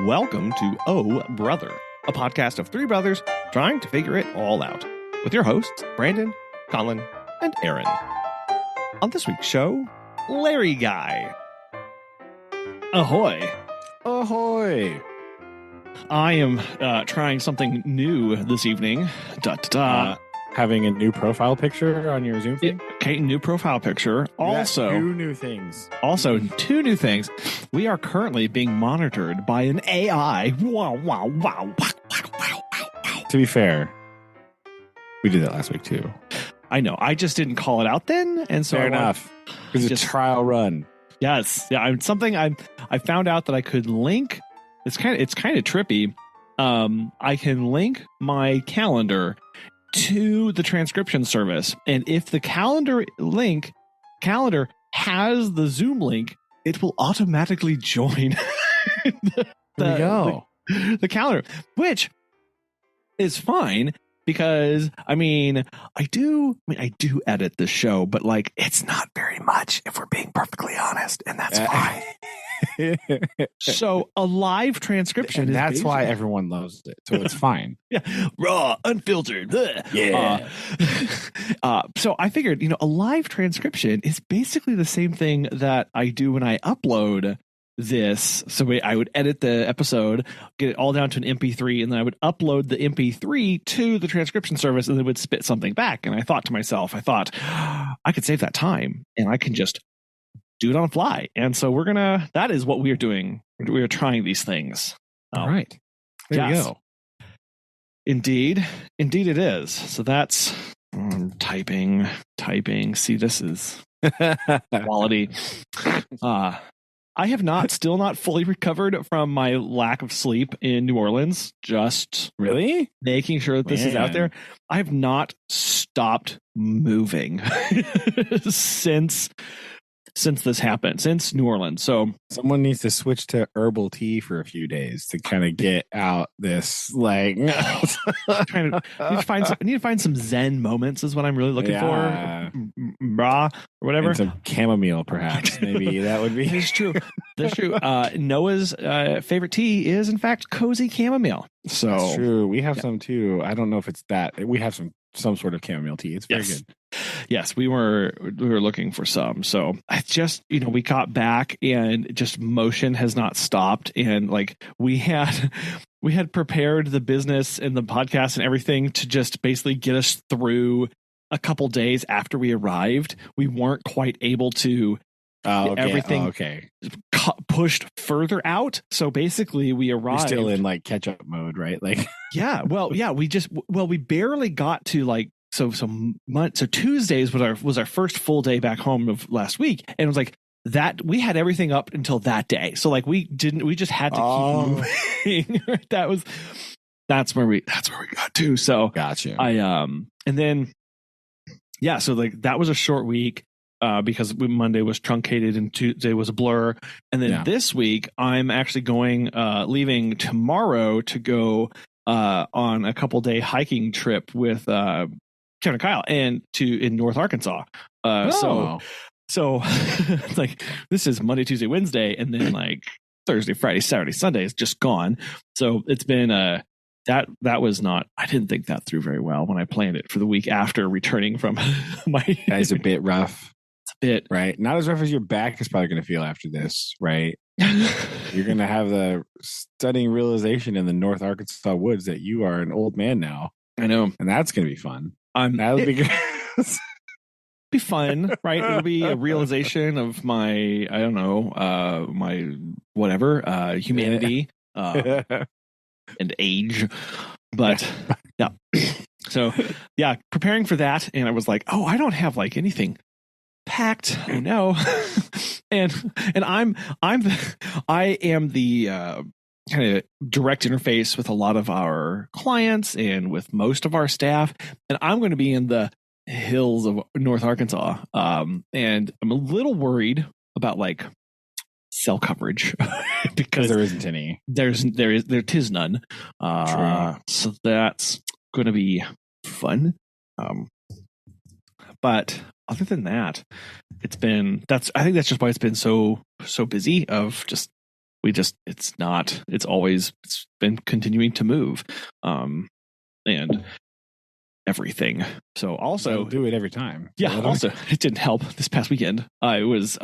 Welcome to Oh Brother, a podcast of three brothers trying to figure it all out, with your hosts, Brandon, Collin, and Aaron. On this week's show, Larry Guy. Ahoy. Ahoy. I am trying something new this evening. Having a new profile picture on your Zoom feed? Okay, new profile picture. Also, two new things. Two new things. We are currently being monitored by an AI. Wow, wow, wow. To be fair, we did that last week too. I know. I just didn't call it out then, and so fair enough. It was a trial run. Yes, yeah. I found out that I could link. It's kind of trippy. I can link my calendar to the transcription service, and if the calendar has the Zoom link, it will automatically join the calendar, which is fine because I do edit the show, but like it's not very much if we're being perfectly honest, and that's fine. So a live transcription and that's why everyone loves it, so it's fine. Yeah, raw, unfiltered. Bleh. Yeah. So I figured, a live transcription is basically the same thing that I do when I upload this. So I would edit the episode, get it all down to an MP3, and then I would upload the MP3 to the transcription service, and it would spit something back. And I thought to myself, I could save that time, and I can just do it on the fly. And so that is what we are doing. We are trying these things. All right. There you go. Indeed it is. So that's typing. See, this is quality. I have still not fully recovered from my lack of sleep in New Orleans. Just really making sure that this is out there. I have not stopped moving since this happened, since New Orleans. So someone needs to switch to herbal tea for a few days to kind of get out this like I need to find some Zen moments is what I'm really looking for. Bra or whatever. And some chamomile, perhaps. Maybe that would be. That's true. Noah's favorite tea is in fact cozy chamomile. So that's true. We have some too. I don't know if it's that. We have some sort of chamomile tea. It's very good. Yes, we were looking for some. So I just, we got back and just motion has not stopped. And like we had prepared the business and the podcast and everything to just basically get us through a couple days after we arrived. We weren't quite able to everything pushed further out. So basically we arrived. You're still in like catch up mode, right? Like, we barely got to like, so Tuesdays was our first full day back home of last week. And it was like that we had everything up until that day. So like we just had to keep moving. That's where we got to. So gotcha. and then, so like that was a short week. Because Monday was truncated and Tuesday was a blur. And then this week, I'm actually leaving tomorrow to go on a couple-day hiking trip with Kevin and Kyle in North Arkansas. So like this is Monday, Tuesday, Wednesday, and then like Thursday, Friday, Saturday, Sunday is just gone. So it's been that was not. I didn't think that through very well when I planned it for the week after returning from my. That is a bit rough. It right, not as rough as your back is probably going to feel after this, right? You're going to have the stunning realization in the North Arkansas woods that you are an old man now. I know, and that's going to be fun. That'll be good. Be fun, right? It'll be a realization of my, I don't know, my whatever, humanity and age, but yeah. So preparing for that, and I was like, I don't have like anything packed. I know. and I am the kind of direct interface with a lot of our clients and with most of our staff, and I'm going to be in the hills of North Arkansas, and I'm a little worried about like cell coverage because there isn't any. There 'tis none. So that's going to be fun. But other than that, I think that's just why it's been so busy of just it's been continuing to move, and everything. So also I'll do it every time. Yeah. Also, it didn't help this past weekend. I was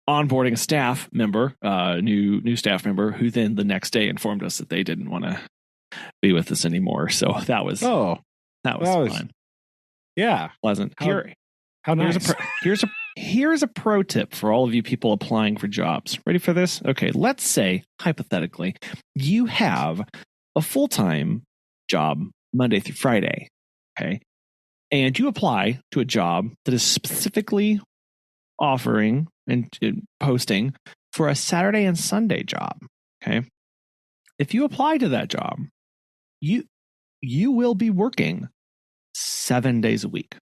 onboarding a staff member, new staff member, who then the next day informed us that they didn't want to be with us anymore. So that was fun. Yeah, pleasant. How nice. Here's a pro tip for all of you people applying for jobs. Ready for this? Okay, let's say hypothetically you have a full-time job Monday through Friday. Okay, and you apply to a job that is specifically offering and posting for a Saturday and Sunday job. Okay, if you apply to that job, you will be working 7 days a week.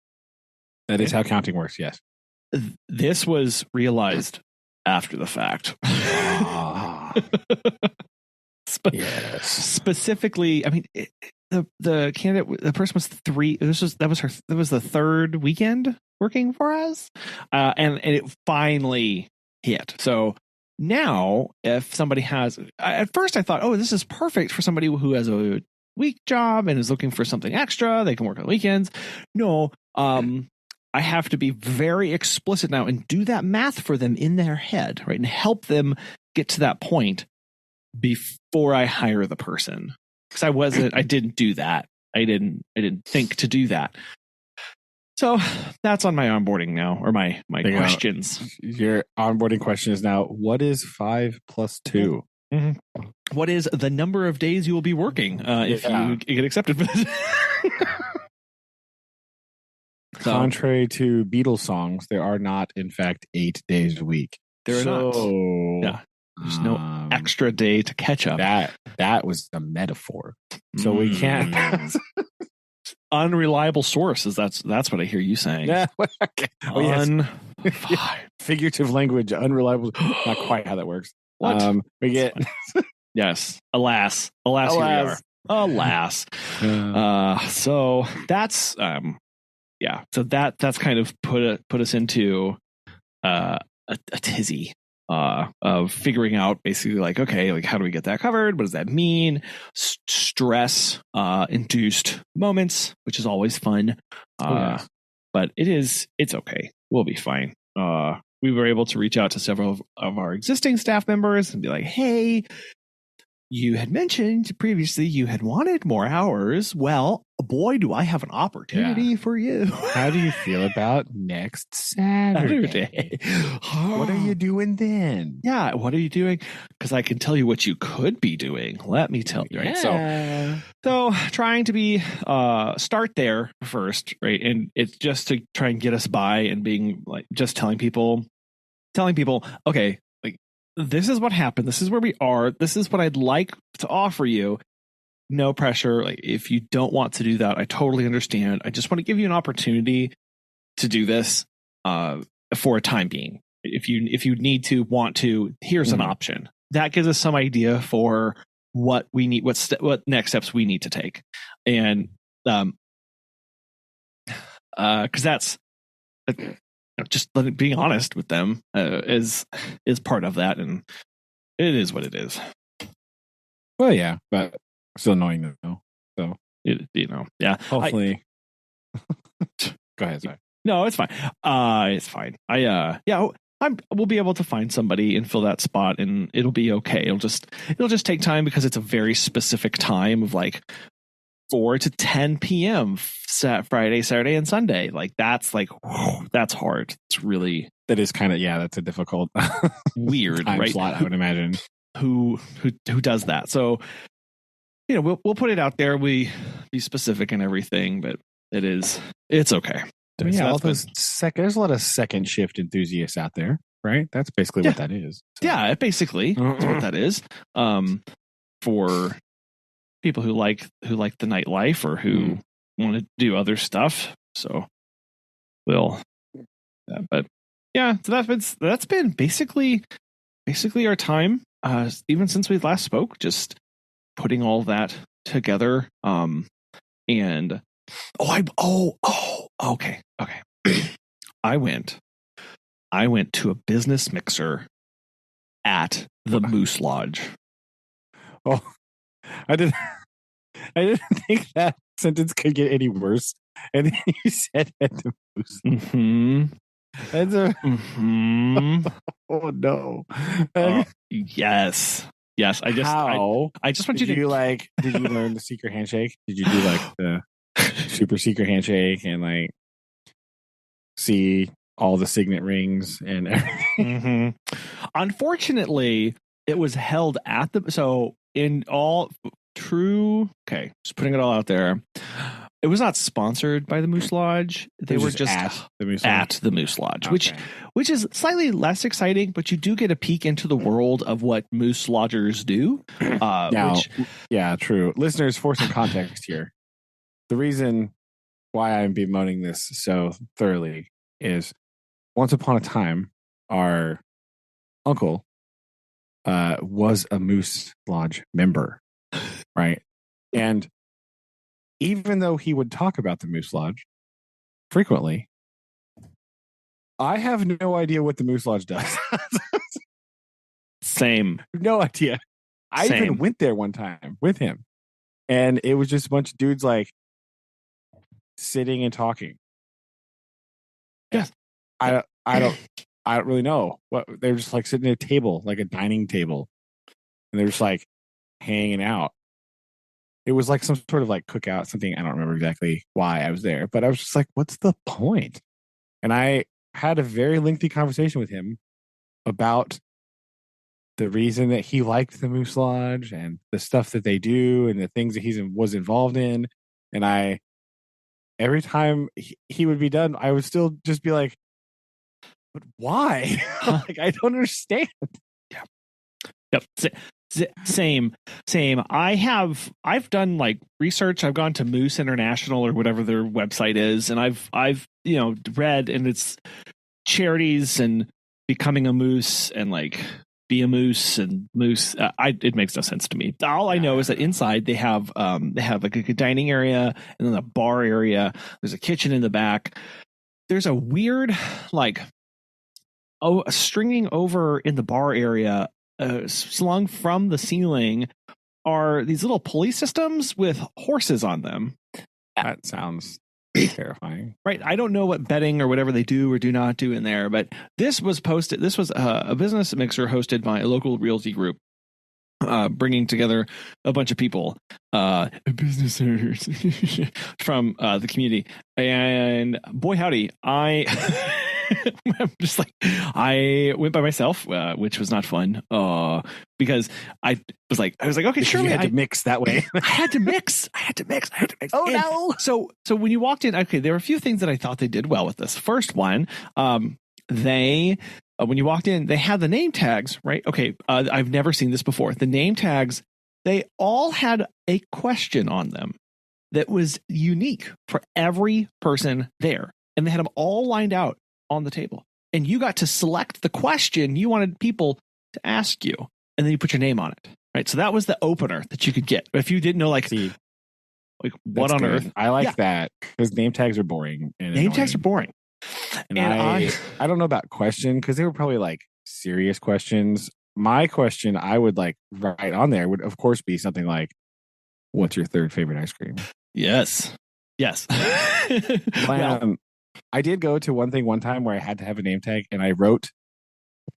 That is how counting works. Yes. This was realized after the fact. Yes. Specifically, I mean, the candidate, the person was that was the third weekend working for us, and it finally hit. So now, if somebody has, at first I thought, oh, this is perfect for somebody who has a week job and is looking for something extra. They can work on weekends. No, I have to be very explicit now and do that math for them in their head, right, and help them get to that point before I hire the person. Because I didn't do that. I didn't think to do that. So that's on my onboarding now, or my questions. Your onboarding question is now, what is 5 plus 2? Mm-hmm. What is the number of days you will be working if you get accepted for this? Contrary to Beatles songs, there are not, in fact, 8 days a week. There are not. Yeah. There's no extra day to catch up. That was a metaphor. So we can't. Unreliable sources. That's what I hear you saying. Yeah. Okay. Figurative language, unreliable. Not quite how that works. What? We get. Yes. Alas. Here we are. Alas. So that's So that's kind of put us into a tizzy of figuring out basically like, okay, like how do we get that covered? What does that mean? Stress induced moments, which is always fun. But it's okay. We'll be fine. We were able to reach out to several of our existing staff members and be like, hey, you had mentioned previously you had wanted more hours. Well, boy, do I have an opportunity for you. How do you feel about next Saturday? What are you doing then? Yeah, what are you doing? Because I can tell you what you could be doing. Let me tell you. Right? So trying to be start there first, right? And it's just to try and get us by and being like just telling people, okay, this is what happened. This is where we are. This is what I'd like to offer you. No pressure. Like, if you don't want to do that, I totally understand. I just want to give you an opportunity to do this for a time being. If you need to, want to, here's an option. That gives us some idea for what we need, what next steps we need to take. And because that's just being honest with them is part of that, and it is what it is. Well, yeah, but still annoying though. So yeah. Hopefully, go ahead. Sorry. No, it's fine. It's fine. We'll be able to find somebody and fill that spot, and it'll be okay. It'll just take time because it's a very specific time of like 4 to 10 p.m. Friday, Saturday, and Sunday. Like that's hard. It's really that's a difficult weird time right? slot, I would imagine. Who does that? So we'll put it out there. We be specific and everything, but it's okay. So there's a lot of second shift enthusiasts out there, right? That's basically what that is. So. Yeah, basically that's what that is. For people who like the nightlife or who want to do other stuff. So but yeah, so that's been basically our time, even since we last spoke, just putting all that together. And okay. I went to a business mixer at the Moose Lodge. Oh, I didn't think that sentence could get any worse. And then you said at the Moose. Mm-hmm. That's a Mm-hmm. oh no. Yes. I just want you to did you learn the secret handshake? Did you do like the super secret handshake and like see all the signet rings and everything? Mm-hmm. Unfortunately, it was held at the just putting it all out there. It was not sponsored by the Moose Lodge. They were just at the Moose Lodge, okay. which is slightly less exciting, but you do get a peek into the world of what Moose Lodgers do. Yeah, true. Listeners, for some context here, the reason why I'm bemoaning this so thoroughly is once upon a time, our uncle was a Moose Lodge member, right? And even though he would talk about the Moose Lodge frequently, I have no idea what the Moose Lodge does. Same. No idea. I even went there one time with him, and it was just a bunch of dudes like sitting and talking. Yes. I don't really know what they were just like sitting at a table, like a dining table, and they're just like hanging out. It was like some sort of like cookout, something. I don't remember exactly why I was there, but I was just like, what's the point? And I had a very lengthy conversation with him about the reason that he liked the Moose Lodge and the stuff that they do and the things that he was involved in. And every time he would be done, I would still just be like, but why? Like, I don't understand. Yeah. Yep. Same. I've done like research. I've gone to Moose International or whatever their website is, and I've read, and it's charities and becoming a moose and like be a moose and moose. It makes no sense to me. All I know is that inside they have like a dining area and then a bar area. There's a kitchen in the back. There's a weird like stringing over in the bar area. Slung from the ceiling are these little pulley systems with horses on them. That sounds terrifying. Right. I don't know what betting or whatever they do or do not do in there, but this was posted. This was a business mixer hosted by a local realty group, bringing together a bunch of people, business owners from the community. And boy, howdy, I'm just like, I went by myself, which was not fun, because I was like, okay, sure. You had to mix that way. I had to mix. Oh, no. So when you walked in, okay, there were a few things that I thought they did well with this. First one, when you walked in, they had the name tags, right? Okay. I've never seen this before. The name tags, they all had a question on them that was unique for every person there. And they had them all lined out on the table, and you got to select the question you wanted people to ask you, and then you put your name on it, right? So that was the opener that you could get. But if you didn't know, like what on earth, I like that, because name tags are boring. Name tags are boring, and I don't know about question, because they were probably like serious questions. My question I would like write on there would of course be something like, "What's your third favorite ice cream?" Yes. Well, I did go to one time where I had to have a name tag, and I wrote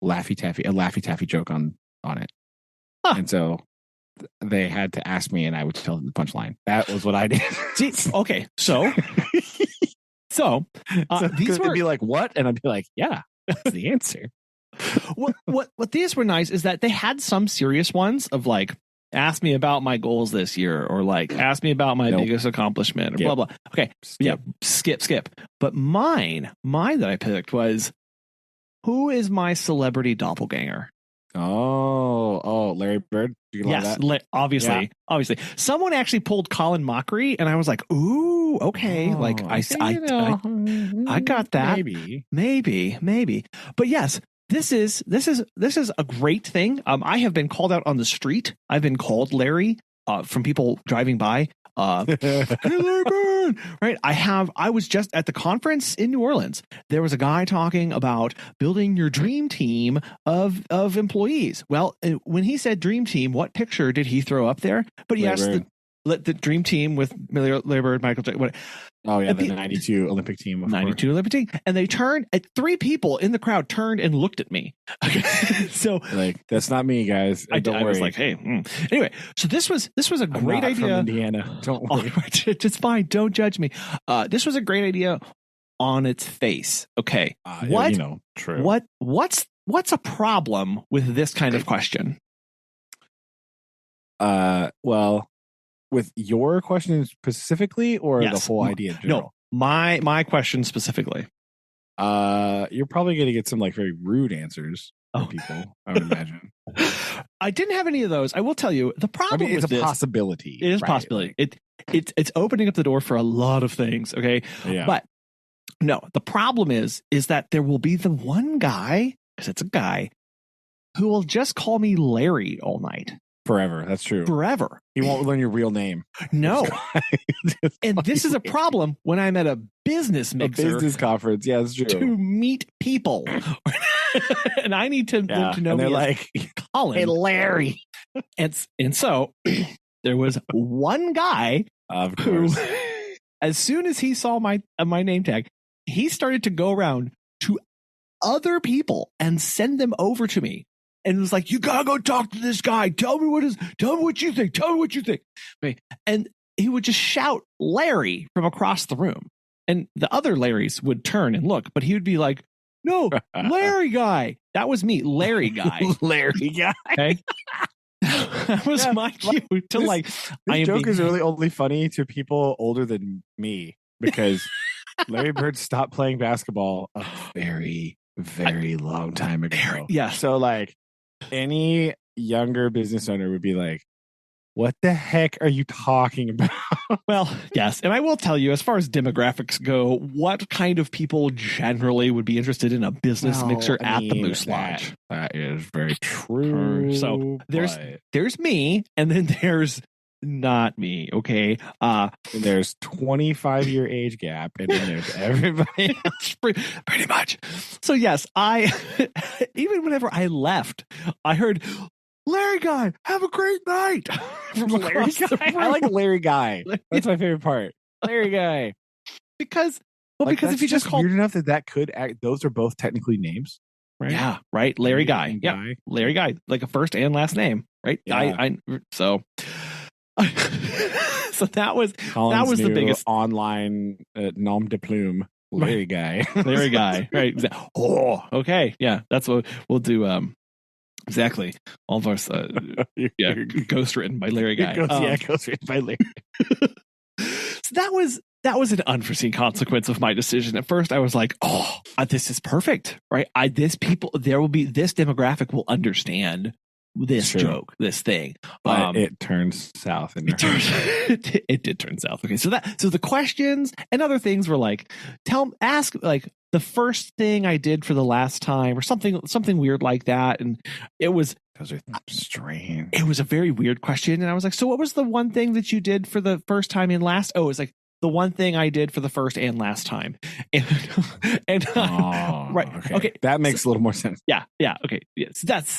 a Laffy Taffy joke on it. Huh. And so they had to ask me, and I would tell them the punchline. That was what I did. See, okay, so these would be like, what? And I'd be like, yeah, that's the answer. What these were nice is that they had some serious ones of like, ask me about my goals this year, or like ask me about my biggest accomplishment, or blah blah. Okay, skip. But mine that I picked was, who is my celebrity doppelganger? Oh, Larry Bird. Yes, obviously. Someone actually pulled Collin Mockery, and I was like, ooh, okay. Like I got that. Maybe. But yes. This is a great thing. I have been called out on the street. I've been called Larry from people driving by. Hey, Larry Bird, right? I was just at the conference in New Orleans. There was a guy talking about building your dream team of employees. Well, when he said dream team, what picture did he throw up there? But yes, the dream team with Larry Bird, Michael Jackson. Oh yeah, the 92 Olympic team. 92 Olympic team. And they turned, at 3 people in the crowd turned and looked at me. So like, that's not me, guys. Don't worry. I was like, hey. Anyway, so this was a great idea. From Indiana. Don't worry. It's fine. Don't judge me. This was a great idea on its face. Okay. True. What's a problem with this kind of question? Well, with your question specifically, or the whole idea in general? No, my question specifically. You're probably going to get some like very rude answers from people, I would imagine. I didn't have any of those. I will tell you the problem. It's a possibility. It is a possibility. It's opening up the door for a lot of things. Okay, but no, the problem is that there will be the one guy, because it's a guy, who will just call me Larry all night. Forever. That's true. Forever. He won't learn your real name. No. And this is a problem when I'm at a business mixer. A business conference. Yeah, that's true. To meet people. And I need to know. And they're like, Collin. Hey, Larry. And so there was one guy who, as soon as he saw my name tag, he started to go around to other people and send them over to me. And it was like, you gotta go talk to this guy. Tell me what you think. Tell me what you think. Okay. And he would just shout Larry from across the room. And the other Larrys would turn and look, but he would be like, no, Larry guy. That was me, Larry guy. Larry guy. Okay. That was my cue to This joke is really only funny to people older than me, because Larry Bird stopped playing basketball a very, very long time ago. Yeah. So like, any younger business owner would be like, what the heck are you talking about? Well, yes. And I will tell you, as far as demographics go, what kind of people generally would be interested in a business mixer at the Moose Lodge? That is very true. So there's me, and then there's not me. Okay. There's 25-year age gap, and then there's everybody else. Pretty much. So yes, I even whenever I left, I heard Larry guy, have a great night. From Larry guy. I like Larry guy. That's my favorite part. Larry guy. Because if you just call weird enough that could act, those are both technically names. Right? Yeah, right. Larry guy. Yeah. Larry guy, like a first and last name, right? Yeah. So that was Collin's the biggest online nom de plume. Larry guy. Larry guy. Right. Oh, okay. Yeah, that's what we'll do. Exactly. All of our ghost written by Larry guy. Ghost written by Larry. So that was an unforeseen consequence of my decision. At first, I was like, "Oh, this is perfect, right? This demographic will understand this joke, this thing." But it turns south. It did turn south. Okay, so the questions and other things were like, ask like the first thing I did for the last time, or something weird like that, and those are strange. It was a very weird question, and I was like, "So, what was the one thing that you did for the first time and last?" Oh, it was like the one thing I did for the first and last time, right? Okay, that makes a little more sense. Yeah. Okay, yes, that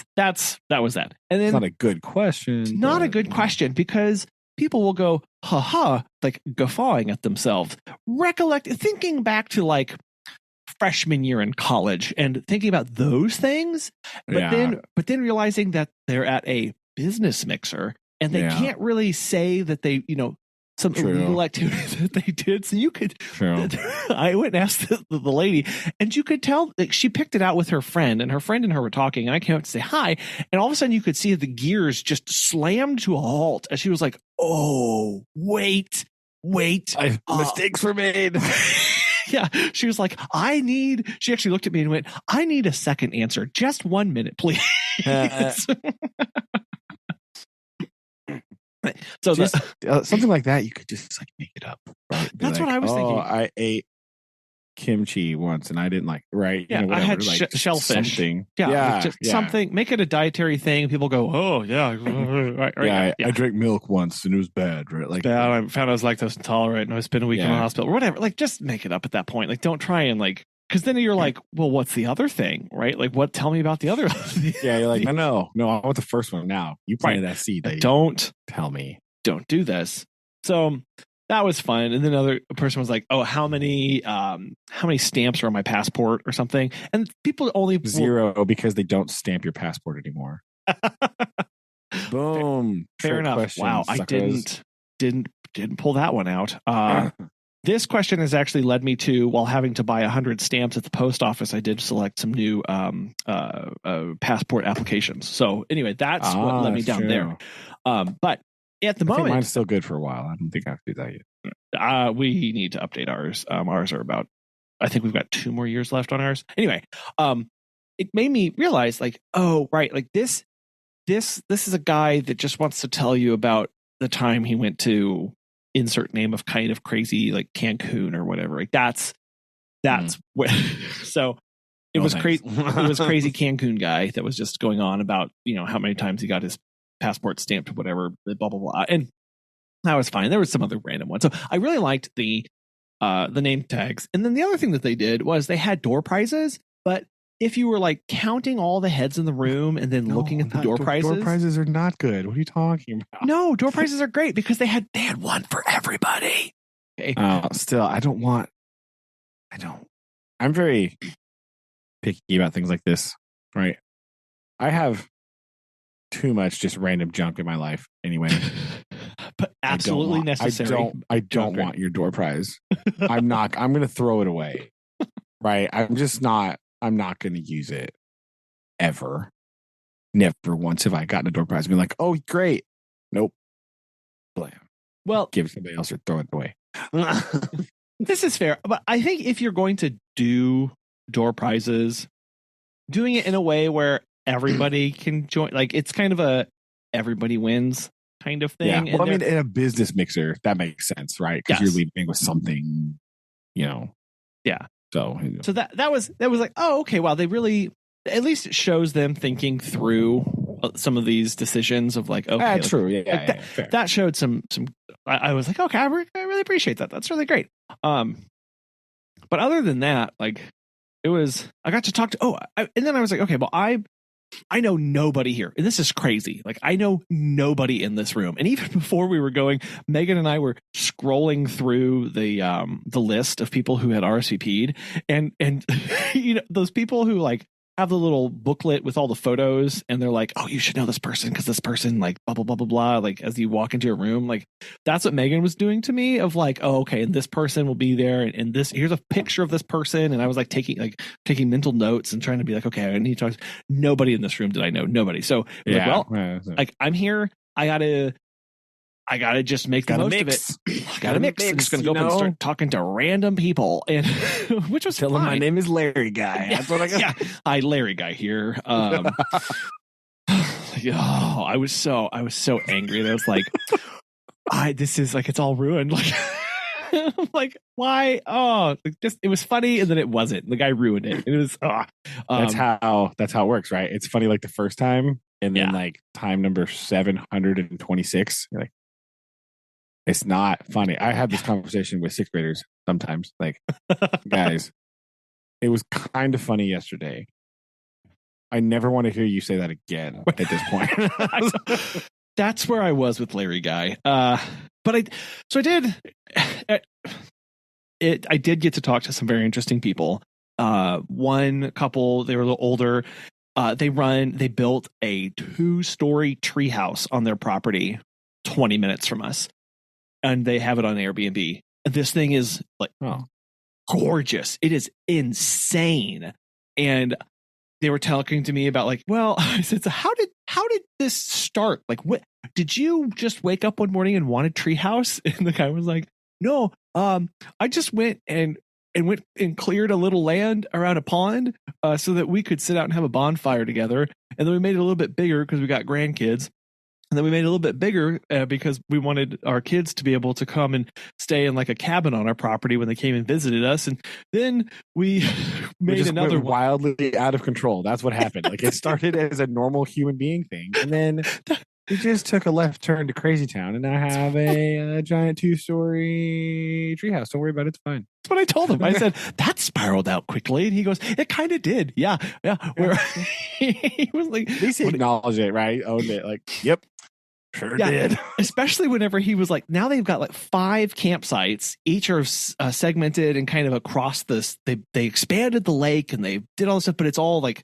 was that, and then it's not a good question. It's not a good question because people will go, "Ha ha," like guffawing at themselves, thinking back to like freshman year in college and thinking about those things, but then realizing that they're at a business mixer and they can't really say that they, some illegal activity that they did. So you could, I went and asked the lady, and you could tell that she picked it out with her friend, and her friend and her were talking, and I came up to say hi, and all of a sudden you could see the gears just slammed to a halt as she was like, "Oh, wait. Mistakes were made." Yeah, she was like, she actually looked at me and went, "I need a second answer. Just 1 minute, please." So something like that, you could just like make it up. Right? That's what I was thinking. I ate kimchi once, and I didn't like. Right? Yeah, you know, I had like shellfish. Something. Yeah, just something. Make it a dietary thing. People go, oh yeah, right. I drank milk once and it was bad. Right? Like, bad. I found I was lactose intolerant, and I spent a week in the hospital or whatever. Like, just make it up at that point. Like, don't try and like. Because then you're like, well, what's the other thing, right? Like, what? Tell me about the other. You're like, no, I want the first one now. You planted that seed. Don't tell me. Don't do this. So that was fun. And then another person was like, oh, how many stamps are on my passport or something? And people only 0 because they don't stamp your passport anymore. Boom. Fair enough. Question, wow, suckers. I didn't pull that one out. This question has actually led me to, while having to buy 100 stamps at the post office, I did select some new passport applications. So anyway, that's what led me down there. But at the moment, mine's still good for a while. I don't think I have to do that yet. We need to update ours. Ours are about, I think we've got 2 more years left on ours. Anyway, it made me realize, like, oh, right, like this is a guy that just wants to tell you about the time he went to insert name of kind of crazy, like Cancun or whatever. Like that's what. So it was crazy. It was crazy Cancun guy that was just going on about, you know, how many times he got his passport stamped, whatever, blah blah blah, and that was fine. There was some other random ones. So I really liked the name tags. And then the other thing that they did was they had door prizes, but if you were like counting all the heads in the room and then looking at the door prizes are not good. What are you talking about? No, door prizes are great because they had one for everybody. Okay. Still, I'm very picky about things like this, right? I have too much just random junk in my life anyway. But absolutely necessary. I don't want your door prize. I'm going to throw it away. Right? I'm not going to use it ever. Never once have I gotten a door prize and been like, oh, great. Nope. Blam. Well, give it to somebody else or throw it away. This is fair. But I think if you're going to do door prizes, doing it in a way where everybody can join, like it's kind of a everybody wins kind of thing. Yeah. Well, I mean, in a business mixer, that makes sense, right? Because you're leaving with something, you know. Yeah. So that was like, oh, okay, wow, they really, at least it shows them thinking through some of these decisions of like, okay, like, true, that showed some. I was like, okay, I really appreciate that. That's really great. But other than that, like, it was, I got to talk to, and then I was like, okay, well, I know nobody here. And this is crazy. Like, I know nobody in this room. And even before we were going, Megan and I were scrolling through the list of people who had RSVP'd. And you know, those people who like have the little booklet with all the photos and they're like, oh, you should know this person because this person like blah, blah, blah, blah, blah. Like as you walk into your room, like that's what Megan was doing to me of like, oh, okay. And this person will be there. And this, here's a picture of this person. And I was like taking mental notes and trying to be like, okay, I need to talk. Nobody in this room did I know. Nobody. So like I'm here. I gotta just make the most of it. Gotta mix. I'm just gonna go up and start talking to random people, and which was tell them my name is Larry Guy. That's what I got. Yeah, hi, Larry Guy here. I was so angry. And I was like, this is like it's all ruined. Like, I'm like, why? Oh, just it was funny, and then it wasn't. The guy ruined it. It was. That's how it works, right? It's funny like the first time, and then like time number 726, you're like. It's not funny. I have this conversation with 6th graders sometimes. Like, guys, it was kind of funny yesterday. I never want to hear you say that again at this point. That's where I was with Larry Guy. But I did get to talk to some very interesting people. One couple, they were a little older. They built a 2-story treehouse on their property 20 minutes from us. And they have it on Airbnb. This thing is like gorgeous. It is insane. And they were talking to me about like, well, I said, so how did this start? Like, what did you just wake up one morning and want a treehouse? And the guy was like, no, I just went and cleared a little land around a pond so that we could sit out and have a bonfire together. And then we made it a little bit bigger because we got grandkids. And then we made it a little bit bigger because we wanted our kids to be able to come and stay in like a cabin on our property when they came and visited us. And then we made another one. Wildly out of control. That's what happened. Like it started as a normal human being thing, and then we just took a left turn to Crazy Town, and now have a giant 2-story treehouse. Don't worry about it. It's fine. That's what I told him. I said, that spiraled out quickly. And he goes, it kind of did. Yeah. He was like, at least he acknowledged it, right? Owned it. Like, yep. Sure did. Especially whenever he was like, now they've got like 5 campsites. Each are segmented and kind of across this. They expanded the lake and they did all this stuff, but it's all like,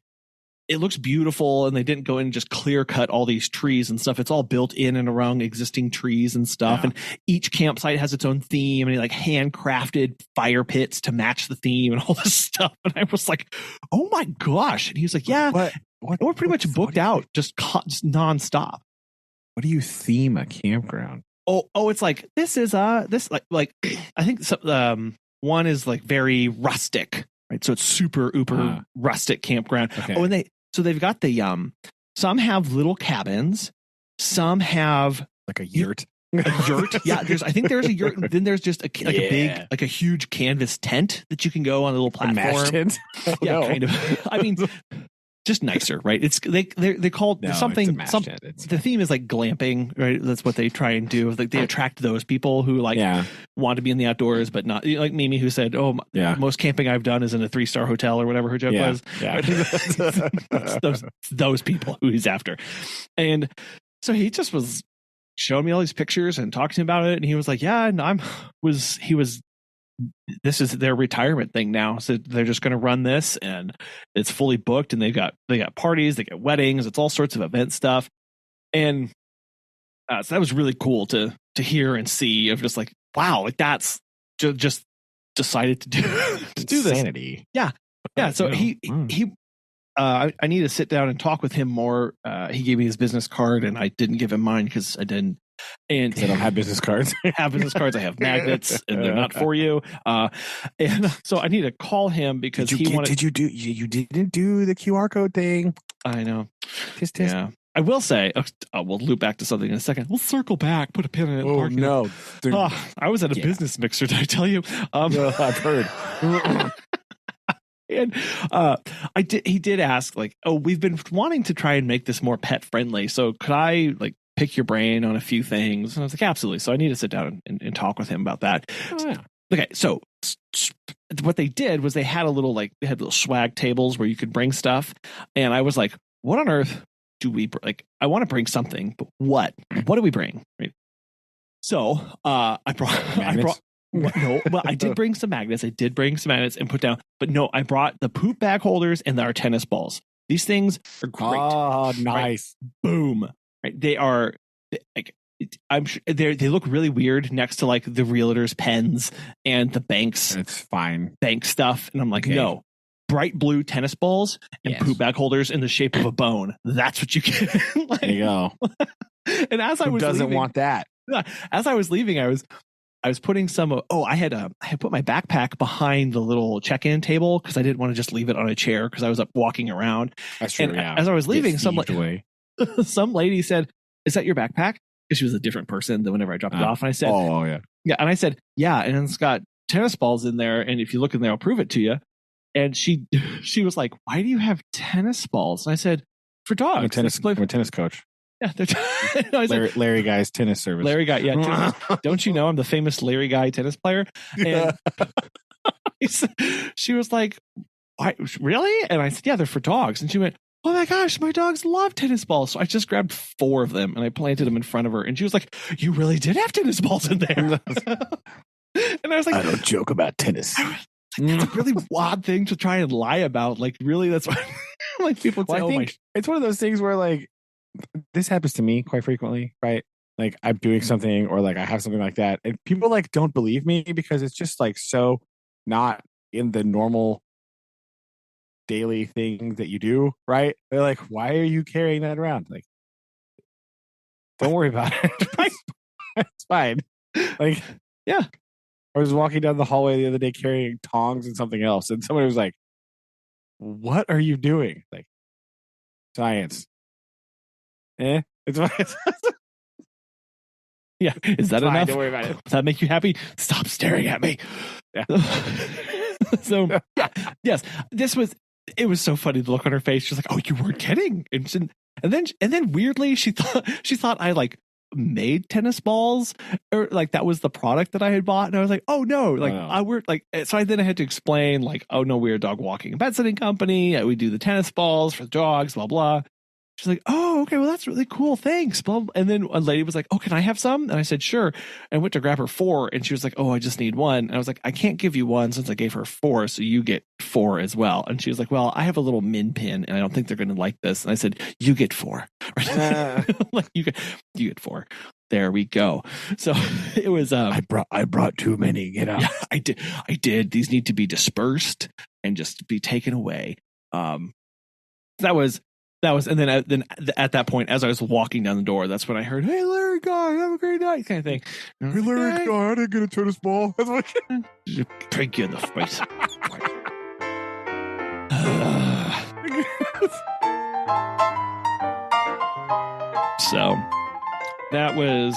it looks beautiful. And they didn't go in and just clear cut all these trees and stuff. It's all built in and around existing trees and stuff. Yeah. And each campsite has its own theme, and he like handcrafted fire pits to match the theme and all this stuff. And I was like, oh my gosh. And he was like, yeah, we're pretty much booked out just nonstop. What do you theme a campground? Oh, it's like this is this like I think one is like very rustic, right? So it's super uber rustic campground. Okay. Oh, and they've got the some have little cabins, some have like a yurt. A yurt, yeah. I think there's a yurt. Then there's just a big, like a huge canvas tent that you can go on a little platform. A mash tent? Yeah, kind of. I mean. Just nicer, right? It's they called something. The theme is like glamping, right? That's what they try and do. Like they attract those people who like want to be in the outdoors, but not like Mimi, who said, "Oh, most camping I've done is in a 3-star hotel or whatever her joke was." Yeah, those people who he's after, and so he just was showing me all these pictures and talking to me about it, and he was like, "Yeah," and this is their retirement thing now, so they're just going to run this, and it's fully booked, and they got parties, they get weddings, it's all sorts of event stuff, and so that was really cool to hear and see, of just like, wow, like that's just decided to do this. Insanity. Yeah. So I need to sit down and talk with him more. He gave me his business card, and I didn't give him mine because I didn't. And I don't have business cards. I have magnets, and they're not for you. And so I need to call him because you didn't do the QR code thing. I know. Tisk. Yeah. I will say, we'll loop back to something in a second. We'll circle back, put a pin in it. Oh, no. I was at a business mixer, did I tell you? I've heard. And he did ask, like, we've been wanting to try and make this more pet friendly. So could I like pick your brain on a few things? And I was like, absolutely. So I need to sit down and talk with him about that. Oh, yeah. Okay. So what they did was they had little swag tables where you could bring stuff. And I was like, what on earth do we like? I want to bring something, but what do we bring? Right. So I brought no, well, I did bring some magnets. And put down, but no, I brought the poop bag holders and our tennis balls. These things are great. Oh, nice. Right? Boom. Right. They are like, I'm sure they look really weird next to like the realtor's pens and the banks. It's fine. Bank stuff. And I'm like, no, bright blue tennis balls and poop bag holders in the shape of a bone. That's what you get. Like, there you go. And as Who doesn't want that? As I was leaving, I was putting some. I had put my backpack behind the little check-in table because I didn't want to just leave it on a chair because I was up walking around. That's true. And as I was leaving, some lady said, "Is that your backpack?" Because she was a different person than whenever I dropped it off. And I said, "Oh yeah, yeah." And I said, "Yeah." And it's got tennis balls in there, and if you look in there, I'll prove it to you. And she was like, "Why do you have tennis balls?" And I said, "For dogs." I'm a tennis coach. Yeah, Larry Guy's tennis service. Larry Guy, yeah. Don't you know I'm the famous Larry Guy tennis player? And she was like, "Why, really?" And I said, "Yeah, they're for dogs." And she went, "Oh my gosh, my dogs love tennis balls." So I just grabbed 4 of them and I planted them in front of her. And she was like, "You really did have tennis balls in there." And I was like, "I don't joke about tennis." That's a really odd thing to try and lie about. Like, really, that's why like people say, I think it's one of those things where like, this happens to me quite frequently, right? Like I'm doing something or like I have something like that and people like don't believe me because it's just like so not in the normal daily thing that you do, right? They're like, "Why are you carrying that around?" Like, don't worry about it. It's fine. Like, yeah. I was walking down the hallway the other day carrying tongs and something else and somebody was like, "What are you doing?" Like, science. Yeah. Is that enough? Don't worry about it. Does that make you happy? Stop staring at me. Yeah. So yeah, yes, it was so funny, the look on her face. She's like, "Oh, you weren't kidding." And then weirdly, she thought I like made tennis balls, or like that was the product that I had bought. And I was like, "Oh no, like I were like." So I had to explain like, "Oh no, we're a dog walking and pet sitting company. We do the tennis balls for the dogs, blah blah." She's like, "Oh, okay, well that's really cool, thanks." And then a lady was like, "Oh, can I have some?" And I said, "Sure." And I went to grab her 4, and she was like, "Oh, I just need 1." And I was like, "I can't give you 1 since I gave her 4, so you get 4 as well." And she was like, "Well, I have a little min pin, and I don't think they're going to like this." And I said, "You get 4." Like you get 4. There we go. So it was. I brought too many. Get out. Yeah, I did. These need to be dispersed and just be taken away. That was, and then at that point, as I was walking down the door, that's when I heard, "Hey, Larry Guy, have a great night," kind of thing. Hey, Larry Guy, I didn't get a tennis ball. That's what Drink you in the face. So that was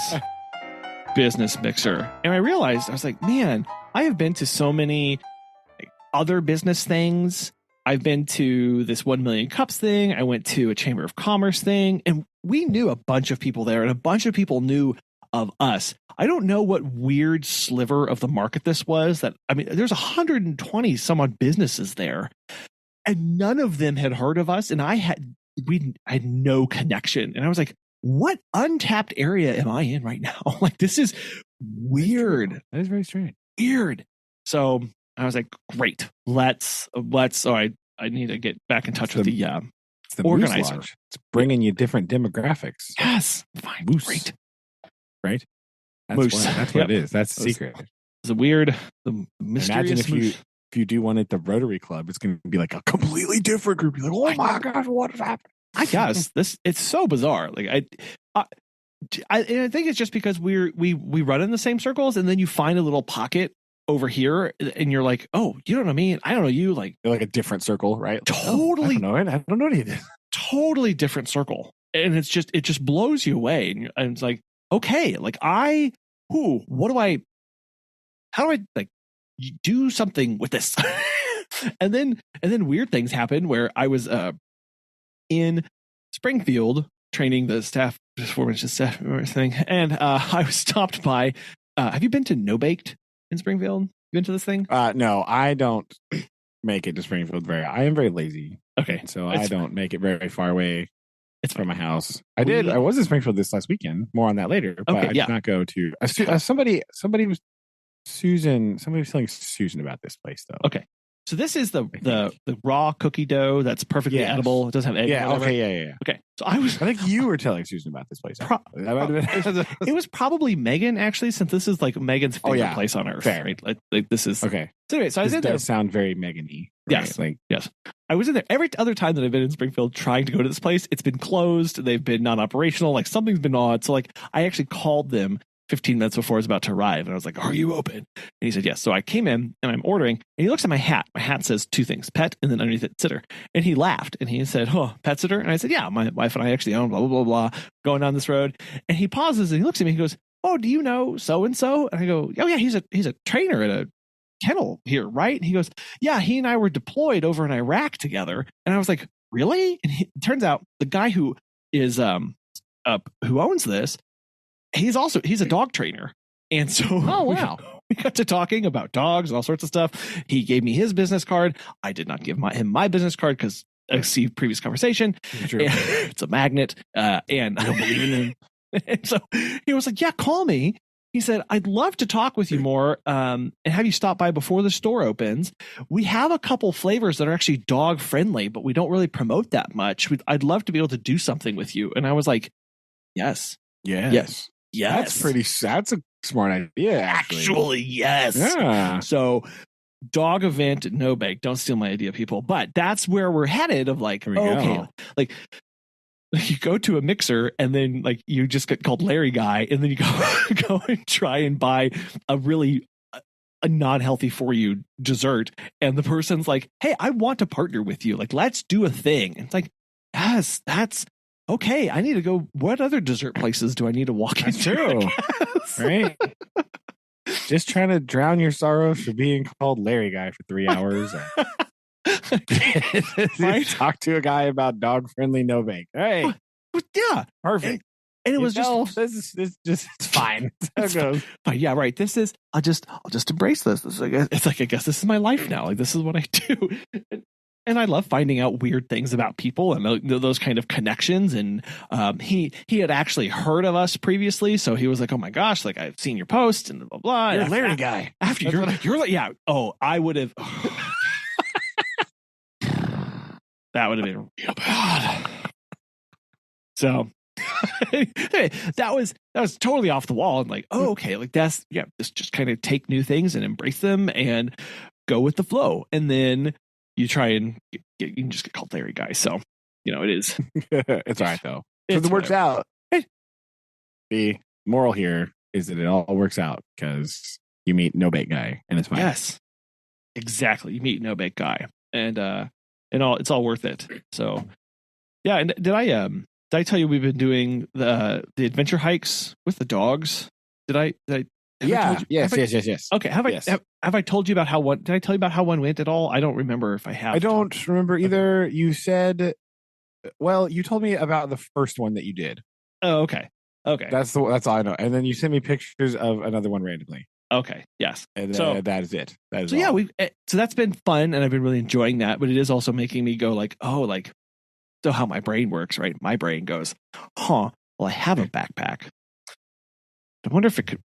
Business Mixer. And I realized, I was like, man, I have been to so many other business things. I've been to this 1 million cups thing. I went to a Chamber of Commerce thing, and we knew a bunch of people there, and a bunch of people knew of us. I don't know what weird sliver of the market this was. There's 120 some odd businesses there, and none of them had heard of us. And I had no connection. And I was like, what untapped area am I in right now? Like, this is weird. That is very strange. Weird. So I was like, great. Let's. So I need to get back in touch with the organizer. It's bringing you different demographics. Yes. Fine. Moose. Great. Right? Moose. That's what it is. That's the secret. It's a weird, mysterious. Imagine if you do one at the Rotary Club, it's going to be like a completely different group. You're like, oh my gosh, what is happening? I guess it's so bizarre. Like I think it's just because we run in the same circles, and then you find a little pocket over here, and you're like, oh, you know what I mean? I don't know you. Like, you're like a different circle, right? Totally. I don't know any of this. Totally different circle, and it just blows you away, and it's like, okay, like how do I like do something with this? and then weird things happen where I was in Springfield training the staff performance staff thing, and I was stopped by. Have you been to No Baked in Springfield? You been to this thing? No, I don't make it to Springfield I am very lazy. Okay, so I don't make it very far away. It's from my house. I was in Springfield this last weekend. More on that later. But I did not go to. Somebody was telling Susan about this place though. Okay. So this is the raw cookie dough that's perfectly edible. It doesn't have egg. Yeah. Okay. Yeah. Okay. So I think you were telling Susan about this place. It was probably Megan, actually, since this is like Megan's favorite place on earth. Fair. Right? Like this is okay. So anyway, so I was in there. Does sound very Megan-y. Right? Yes. I was in there every other time that I've been in Springfield trying to go to this place. It's been closed. They've been non-operational. Like something's been odd. So like I actually called them 15 minutes before I was about to arrive. And I was like, are you open? And he said, yes. So I came in and I'm ordering, and he looks at my hat. My hat says 2 things, pet, and then underneath it, sitter. And he laughed and he said, oh, pet sitter? And I said, yeah, my wife and I actually own blah, blah, blah, blah, going down this road. And he pauses and he looks at me. He goes, oh, do you know so-and-so? And I go, oh yeah, he's a trainer at a kennel here, right? And he goes, yeah, he and I were deployed over in Iraq together. And I was like, really? And it turns out the guy who is, who owns this, he's a dog trainer. And so we got to talking about dogs and all sorts of stuff. He gave me his business card. I did not give him my business card because I see previous conversation. It's a magnet. And I don't believe in him. And so he was like, yeah, call me. He said, I'd love to talk with you more and have you stop by before the store opens. We have a couple flavors that are actually dog friendly, but we don't really promote that much. I'd love to be able to do something with you. And I was like, yes. Yes. That's a smart idea. Actually, yes. Yeah. So dog event at No Bake. Don't steal my idea, people. But that's where we're headed of like, okay, like you go to a mixer and then like you just get called Larry Guy, and then you go and try and buy a non-healthy for you dessert, and the person's like, hey, I want to partner with you, like let's do a thing. And it's like, yes, that's okay, I need to go. What other dessert places do I need to walk That's into? true. Right? Just trying to drown your sorrows for being called Larry Guy for 3 hours. Right? Talk to a guy about dog friendly no bake. Hey, Yeah, perfect. and it was this it's fine. That's how it goes. But yeah, right. This is I'll just embrace this. It's like I guess this is my life now. Like this is what I do. And I love finding out weird things about people and those kind of connections. And he had actually heard of us previously, so he was like, "Oh my gosh, like I've seen your post and blah blah." You're Larry Guy. After you're like, yeah. Oh, I would have. That would have been real bad. So that was totally off the wall. And like, oh, okay, like that's just kind of take new things and embrace them and go with the flow. And then you try and you can just get called Larry Guy. So, it is. It's all right, though. It works out. The moral here is that it all works out because you meet No Bake Guy and it's fine. Yes, exactly. You meet No Bake Guy and it's all worth it. So, yeah. And did I tell you we've been doing the adventure hikes with the dogs? Did I Yes. Okay. Have I told you about how one? Did I tell you about how one went at all? I don't remember if I have. I don't remember either. You said, well, you told me about the first one that you did. Oh, okay. That's all I know. And then you sent me pictures of another one randomly. Okay. Yes. And so that is it. That is so all. Yeah. So that's been fun, and I've been really enjoying that. But it is also making me go like, oh, like, so how my brain works, right? My brain goes, well, I have a backpack. I wonder if it could.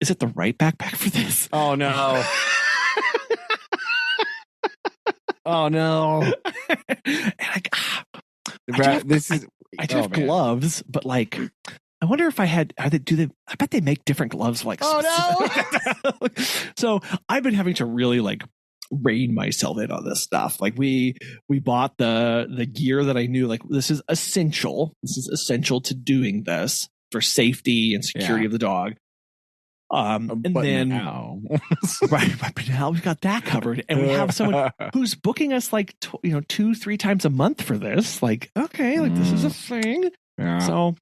Is it the right backpack for this? Oh no! Oh no! And I have gloves, but like, I wonder if I had. I bet they make different gloves. Like, oh no! So I've been having to really like rein myself in on this stuff. Like we bought the gear that I knew like this is essential. This is essential to doing this for safety and security of the dog. And but then now. right, but now we've got that covered, and we have someone who's booking us like 2-3 times a month for this. Like, okay, like this is a thing. Yeah. So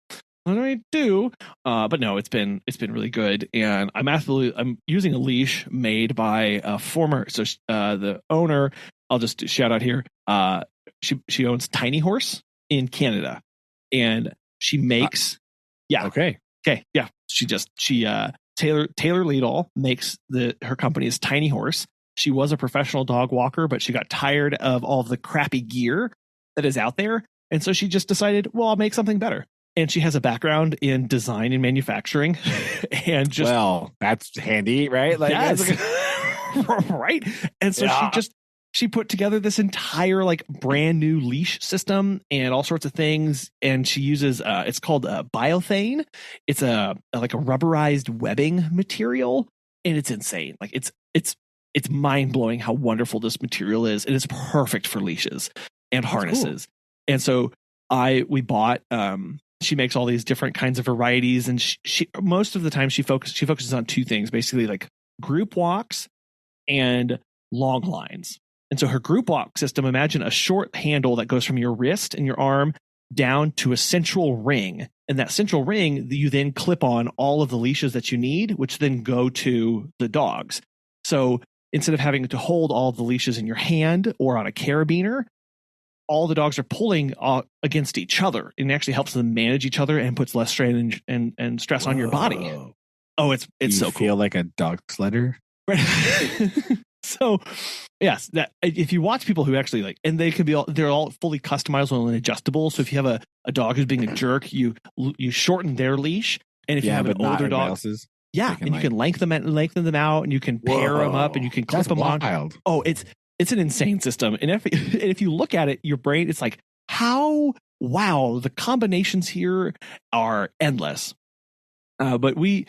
what do I do? But no, it's been really good, and I'm using a leash made by a former. So the owner, I'll just shout out here. She owns Tiny Horse in Canada, and she makes okay, yeah. She Taylor Liedall makes her company is Tiny Horse. She was a professional dog walker, but she got tired of all the crappy gear that is out there, and so she just decided, well, I'll make something better. And she has a background in design and manufacturing, and that's handy, right? Like, yes. Right. And so she put together this entire like brand new leash system and all sorts of things. And she uses it's called biothane. It's like a rubberized webbing material, and it's insane. Like it's mind blowing how wonderful this material is, and it's perfect for leashes and harnesses. Cool. And so we bought. She makes all these different kinds of varieties, and she most of the time she focuses on two things, basically like group walks and long lines. And so her group walk system, imagine a short handle that goes from your wrist and your arm down to a central ring. And that central ring, you then clip on all of the leashes that you need, which then go to the dogs. So instead of having to hold all the leashes in your hand or on a carabiner, all the dogs are pulling against each other, and it actually helps them manage each other and puts less strain and stress on your body. Oh, it's so cool. Feel like a dog sledder. So, yes, that if you watch people who actually like, and they can be they're all fully customizable and adjustable. So if you have a dog who's being a jerk, you shorten their leash, and if you have an older dog, and you can lengthen them out, and you can pair them up, and you can clip them on. Oh, it's an insane system, and if you look at it, your brain, it's like wow, the combinations here are endless. But we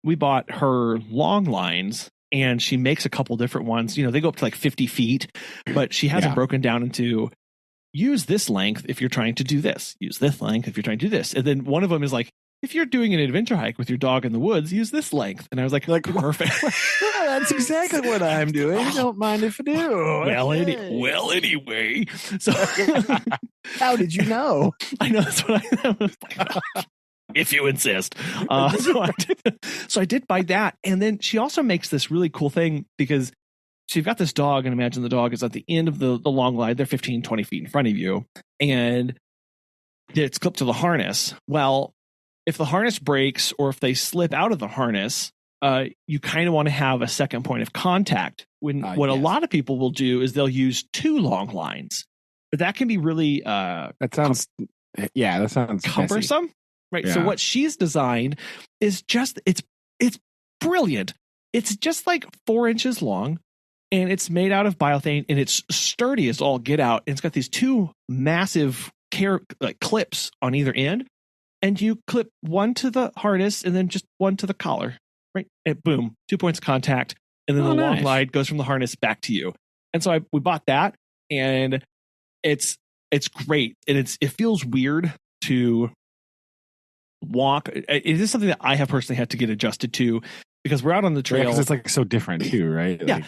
bought her long lines, and she makes a couple different ones. They go up to like 50 feet, but she has them broken down into use this length if you're trying to do this, use this length if you're trying to do this. And then one of them is like, if you're doing an adventure hike with your dog in the woods, use this length. And I was like perfect. That's exactly what I'm doing. Don't mind if I do. Anyway. So how did you know? I know that's what I was like. If you insist. So I did buy that. And then she also makes this really cool thing because you've got this dog, and imagine the dog is at the end of the long glide. They're 15, 20 feet in front of you, and it's clipped to the harness. Well, if the harness breaks or if they slip out of the harness, you kind of want to have a second point of contact. A lot of people will do is they'll use 2 long lines, but that can be really that sounds cumbersome, messy. Right? Yeah. So what she's designed is just it's brilliant. It's just like 4 inches long, and it's made out of biothane, and it's sturdy as all get out. And it's got these 2 massive clips on either end, and you clip one to the harness and then just one to the collar, right? And boom, 2 points of contact, and then the long glide goes from the harness back to you. And so we bought that, and it's great, and it feels weird to walk. It is something that I have personally had to get adjusted to because we're out on the trail. Because it's like so different too, right? Yeah,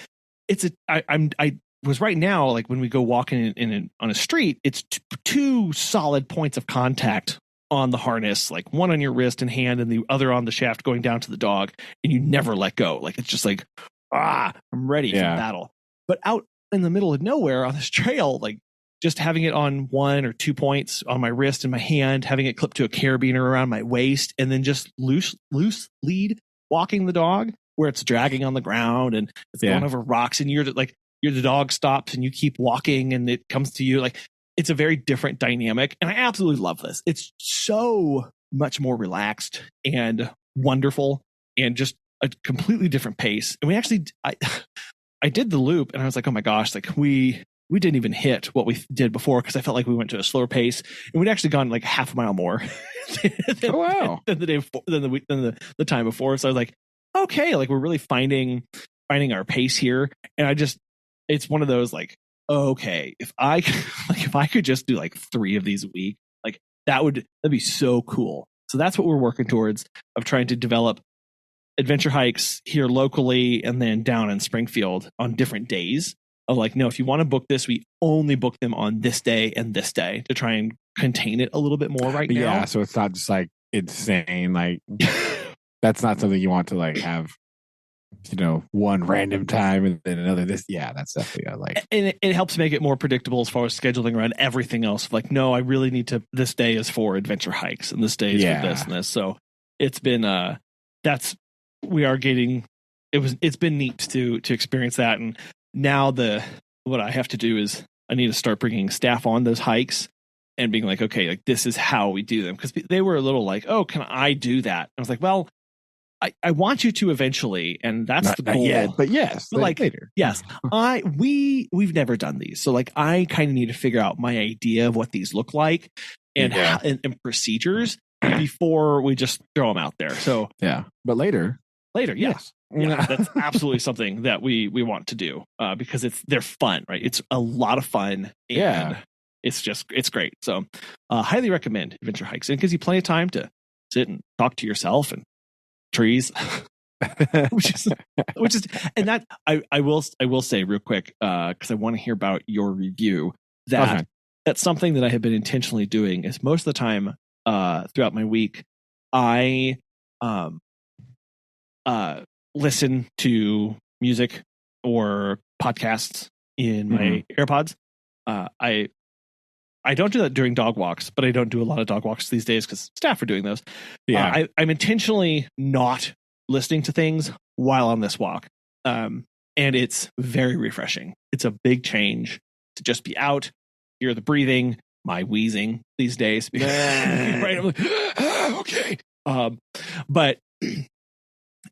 I was right now, like when we go walking on a street, it's 2 solid points of contact on the harness, like one on your wrist and hand and the other on the shaft going down to the dog, and you never let go. Like it's just like, I'm ready for battle. But out in the middle of nowhere on this trail, like just having it on 1 or 2 points on my wrist and my hand, having it clipped to a carabiner around my waist, and then just loose lead walking the dog where it's dragging on the ground and it's going over rocks, and the dog stops and you keep walking and it comes to you. Like it's a very different dynamic, and I absolutely love this. It's so much more relaxed and wonderful and just a completely different pace. And we actually, I did the loop, and I was like, oh my gosh, like we didn't even hit what we did before because I felt like we went to a slower pace, and we'd actually gone like half a mile more than the day before, than the time before. So I was like, okay, like we're really finding our pace here. And it's one of those like, okay, if I could just do like 3 of these a week, like that'd be so cool. So that's what we're working towards, of trying to develop adventure hikes here locally and then down in Springfield on different days. Of like, no, if you want to book this, we only book them on this day and this day to try and contain it a little bit more now. Yeah, so it's not just like insane. Like that's not something you want to like have, one random time and then another this. Yeah, that's definitely like. And it helps make it more predictable as far as scheduling around everything else. Like, no, I really need to. This day is for adventure hikes, and this day is for this and this. So it's been we are getting. It's been neat to experience that. And now what I have to do is I need to start bringing staff on those hikes and being like, okay, like this is how we do them. Because they were a little like, oh, can I do that? I was like, well, I want you to eventually, and that's the goal. Yet, but yes, but like later. Yes, we've never done these, so like I kind of need to figure out my idea of what these look like and and procedures before we just throw them out there. So but later, yes. Yeah, that's absolutely something that we want to do because they're fun, right? It's a lot of fun, and it's great. So highly recommend adventure hikes, and it gives you plenty of time to sit and talk to yourself and trees, which is, and that I will say real quick because I want to hear about your review. That's something that I have been intentionally doing. Is most of the time throughout my week, I listen to music or podcasts in my AirPods. I don't do that during dog walks, but I don't do a lot of dog walks these days because staff are doing those. I'm intentionally not listening to things while on this walk. And it's very refreshing. It's a big change to just be out, hear the breathing, my wheezing these days. Right? I'm like, okay. But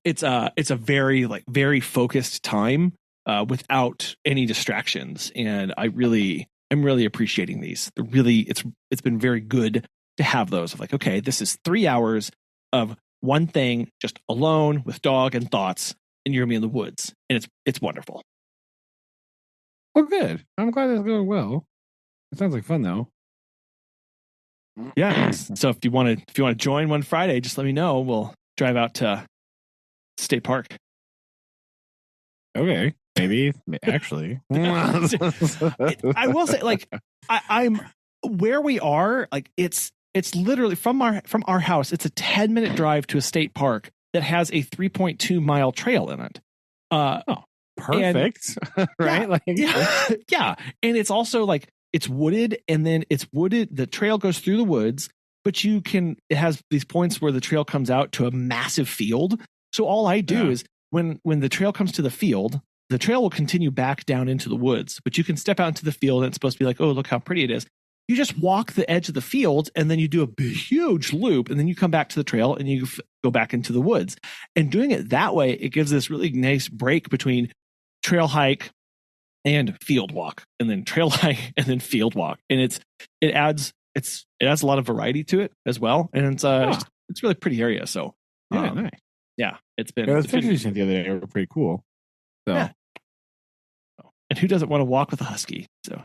it's a very focused time without any distractions, and I'm really appreciating these. It's been very good to have those of like, okay, this is 3 hours of one thing, just alone with dog and thoughts, and you're gonna be in the woods, and it's wonderful. Well, good. I'm glad it's going well. It sounds like fun though. Yeah. So if you want to join one Friday, just let me know. We'll drive out to State Park. Okay, maybe actually. I will say, like, I'm where we are. Like, it's literally from our house. It's a 10-minute drive to a state park that has a 3.2-mile trail in it. Perfect, right? Yeah, and it's also like it's wooded, and then it's wooded. The trail goes through the woods, but it has these points where the trail comes out to a massive field. So all I do is when the trail comes to the field, the trail will continue back down into the woods, but you can step out into the field and it's supposed to be like, oh, look how pretty it is. You just walk the edge of the field and then you do a huge loop and then you come back to the trail and you go back into the woods. And doing it that way, it gives this really nice break between trail hike and field walk, and then trail hike and then field walk. And it adds a lot of variety to it as well. And it's really pretty area. So nice. Yeah, it's been. Those pictures you sent the other day were pretty cool. So, yeah. And who doesn't want to walk with a husky? So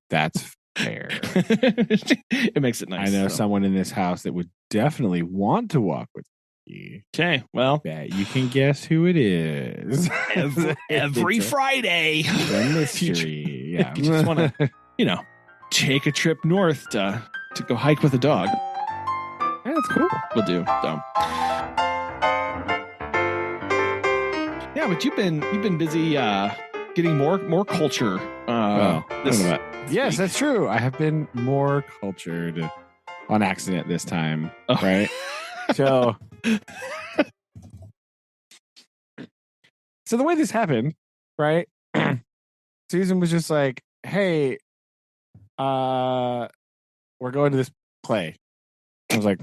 that's fair. It makes it nice. I know someone in this house that would definitely want to walk with you. Okay, well, bet you can guess who it is. Every Friday. A mystery. Yeah, if you just want to, take a trip north to go hike with a dog. Yeah, that's cool. We'll do. So. Yeah, but you've been busy getting more culture. Yes, that's true. I have been more cultured on accident this time, right? So the way this happened, right? Susan was just like, "Hey, we're going to this play." I was like,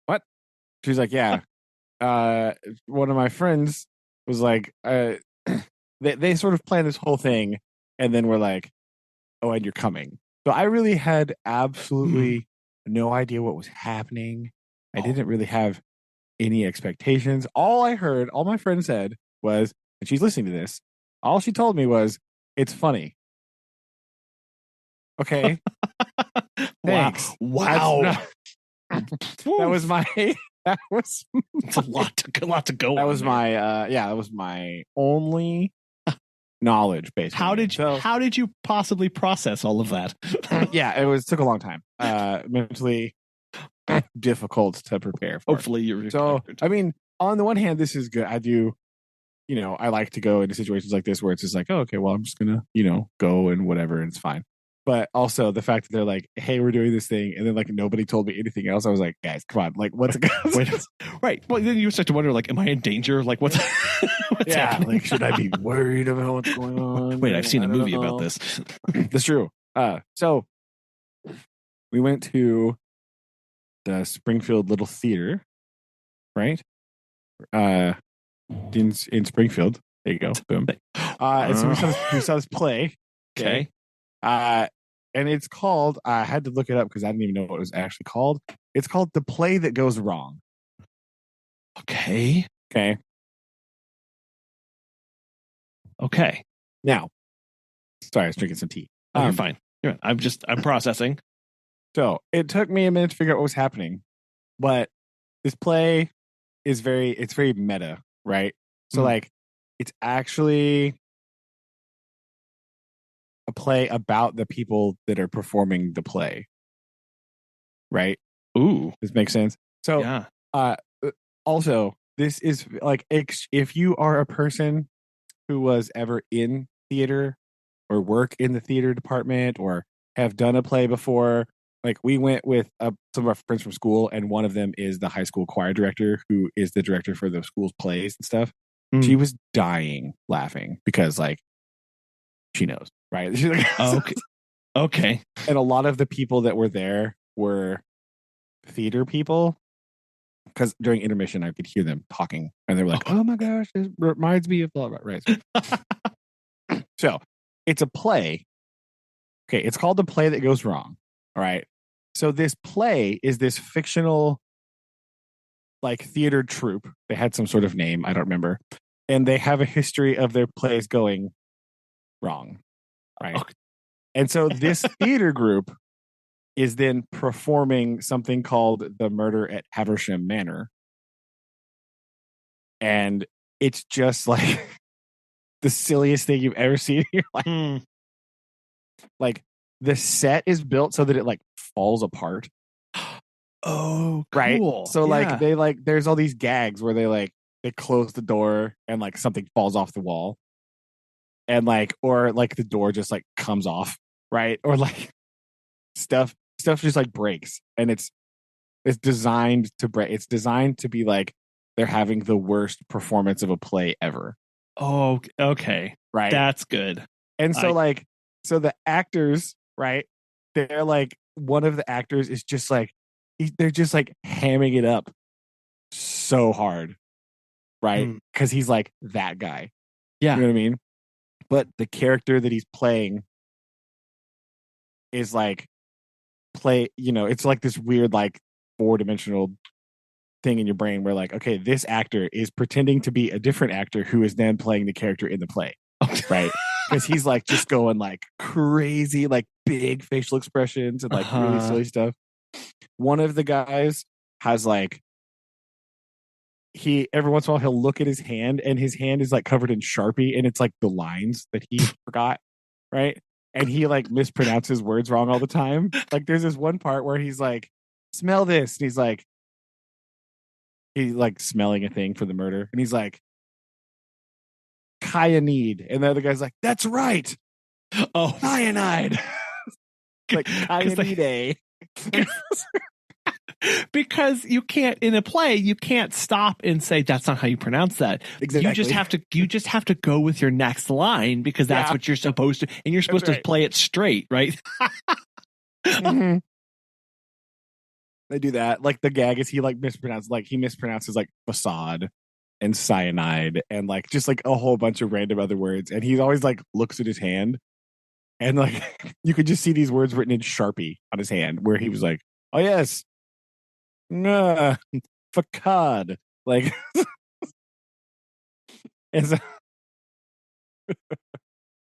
"What?" She's like, "Yeah." One of my friends was like, they sort of planned this whole thing, and then we're like, "Oh, and you're coming." So I really had absolutely no idea what was happening. I didn't really have any expectations. All my friend said was, and she's listening to this, all she told me was, "It's funny." Okay. Thanks. Wow. That was my. It's a lot to go. That was my. That was my only knowledge, basically. How did you possibly process all of that? Yeah, it took a long time. Mentally difficult to prepare for. Hopefully you're so. I mean, on the one hand, this is good. I do. I like to go into situations like this where it's just like, oh, okay, well, I'm just gonna, go and whatever, and it's fine. But also the fact that they're like, hey, we're doing this thing, and then like nobody told me anything else. I was like, guys, come on, like, what's it? Right. Well, then you start to wonder, like, am I in danger? Like, what's happening? Like, should I be worried about what's going on? Wait, I've seen a movie about this. That's true. So we went to the Springfield Little Theater, right? In Springfield. There you go. Boom. And so we saw this play. Okay. And it's called, I had to look it up because I didn't even know what it was actually called. It's called The Play That Goes Wrong. Okay. Now, sorry, I was drinking some tea. You're fine. I'm processing. So it took me a minute to figure out what was happening, but this play is very meta, right? So like, it's actually a play about the people that are performing the play, right? Ooh, this makes sense. So yeah. Also, this is like, if you are a person who was ever in theater or work in the theater department or have done a play before, like we went with some of our friends from school, and one of them is the high school choir director who is the director for the school's plays and stuff. She was dying laughing because like she knows, right? She's like, okay. And a lot of the people that were there were theater people, because during intermission I could hear them talking, and they were like, "Oh my gosh, this reminds me of blah blah." Right. So it's a play. Okay, it's called The Play That Goes Wrong. All right. So this play is this fictional, like, theater troupe. They had some sort of name, I don't remember, and they have a history of their plays going wrong. Right. And so this theater group is then performing something called the murder at Haversham Manor. And it's just like the silliest thing you've ever seen in your life. Like the set is built so that it like falls apart. Oh, right. cool. So Yeah. there's all these gags where they close the door and like something falls off the wall. And like, or like the door just like comes off, right? Or like stuff just like breaks, and it's designed to break. It's designed to be like they're having the worst performance of a play ever. Oh, okay. Right. That's good. And so so the actors, right? They're like, one of the actors is just like, they're just like hamming it up so hard, right? Because he's like that guy. Yeah. You know what I mean? But the character that he's playing is like it's like this weird like 4-dimensional thing in your brain where like, okay, this actor is pretending to be a different actor who is then playing the character in the play. Right. Because he's like just going like crazy, like big facial expressions and like really silly stuff. One of the guys has like, every once in a while he'll look at his hand and his hand is like covered in Sharpie and it's like the lines that he forgot. Right. And he like mispronounces words wrong all the time. Like there's this one part where he's like, smell this. And he's like smelling a thing for the murder. And he's like, cyanide. And the other guy's like, that's right. Oh, cyanide. Like cyanide. Because you can't, in a play, you can't stop and say that's not how you pronounce that. Exactly. You just have to go with your next line because that's what you're supposed to, and you're supposed to play it straight, right? Mm-hmm. They do that. Like the gag is he mispronounces like facade and cyanide and like just like a whole bunch of random other words, and he always like looks at his hand and like you could just see these words written in Sharpie on his hand where he was like, oh yes, facade, like and so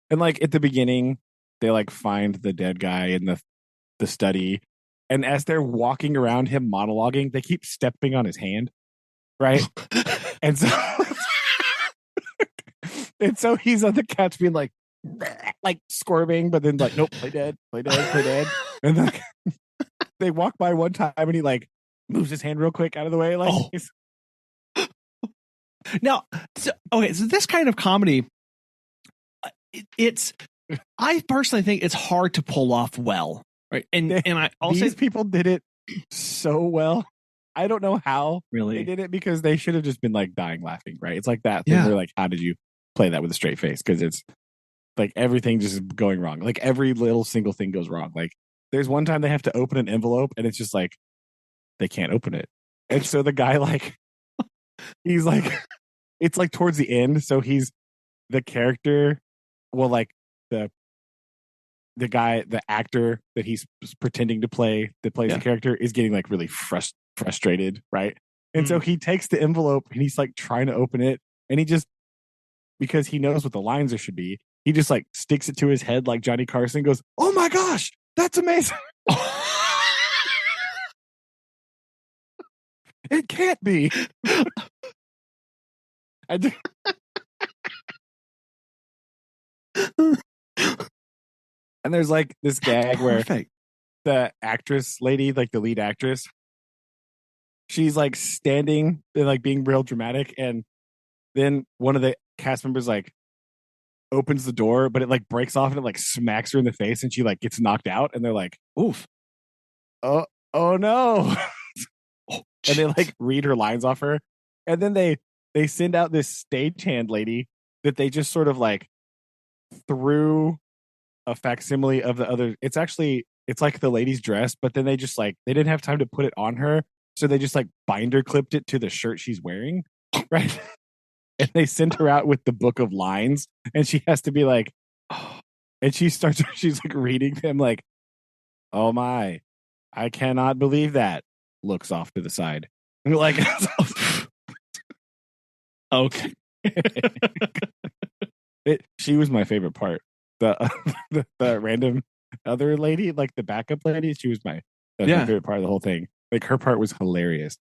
and like at the beginning they like find the dead guy in the study, and as they're walking around him monologuing, they keep stepping on his hand, right? And so he's on the couch being like squirming, but then like, nope, play dead, and then they walk by one time and he like moves his hand real quick out of the way, like now. So this kind of comedy, I personally think it's hard to pull off well, right? And I also, these people did it so well. I don't know how they did it, because they should have just been like dying laughing, right? It's like that thing where like, how did you play that with a straight face? Because it's like everything just going wrong. Like every little single thing goes wrong. Like there's one time they have to open an envelope and it's just like they can't open it. And so the guy like he's like, it's like towards the end, so he's the character, well, like the guy, the actor that he's pretending to play that plays the character is getting like really frustrated, right? And so he takes the envelope and he's like trying to open it, and he just, because he knows what the lines there should be, he just like sticks it to his head like Johnny Carson, goes, oh my gosh, that's amazing. It can't be. And there's like this gag where the actress lady, like the lead actress, she's like standing and like being real dramatic, and then one of the cast members like opens the door, but it like breaks off and it like smacks her in the face, and she like gets knocked out, and they're like, oof, oh no. And they like read her lines off her, and then they send out this stagehand lady that they just sort of like threw a facsimile of the other. It's like the lady's dress, but then they just like, they didn't have time to put it on her, so they just like binder clipped it to the shirt she's wearing, right? And they send her out with the book of lines, and she has to be like, and she's like reading them like, oh my, I cannot believe that. Looks off to the side. And like, okay. She was my favorite part. The random other lady, like the backup lady, that was my favorite part of the whole thing. Like her part was hilarious.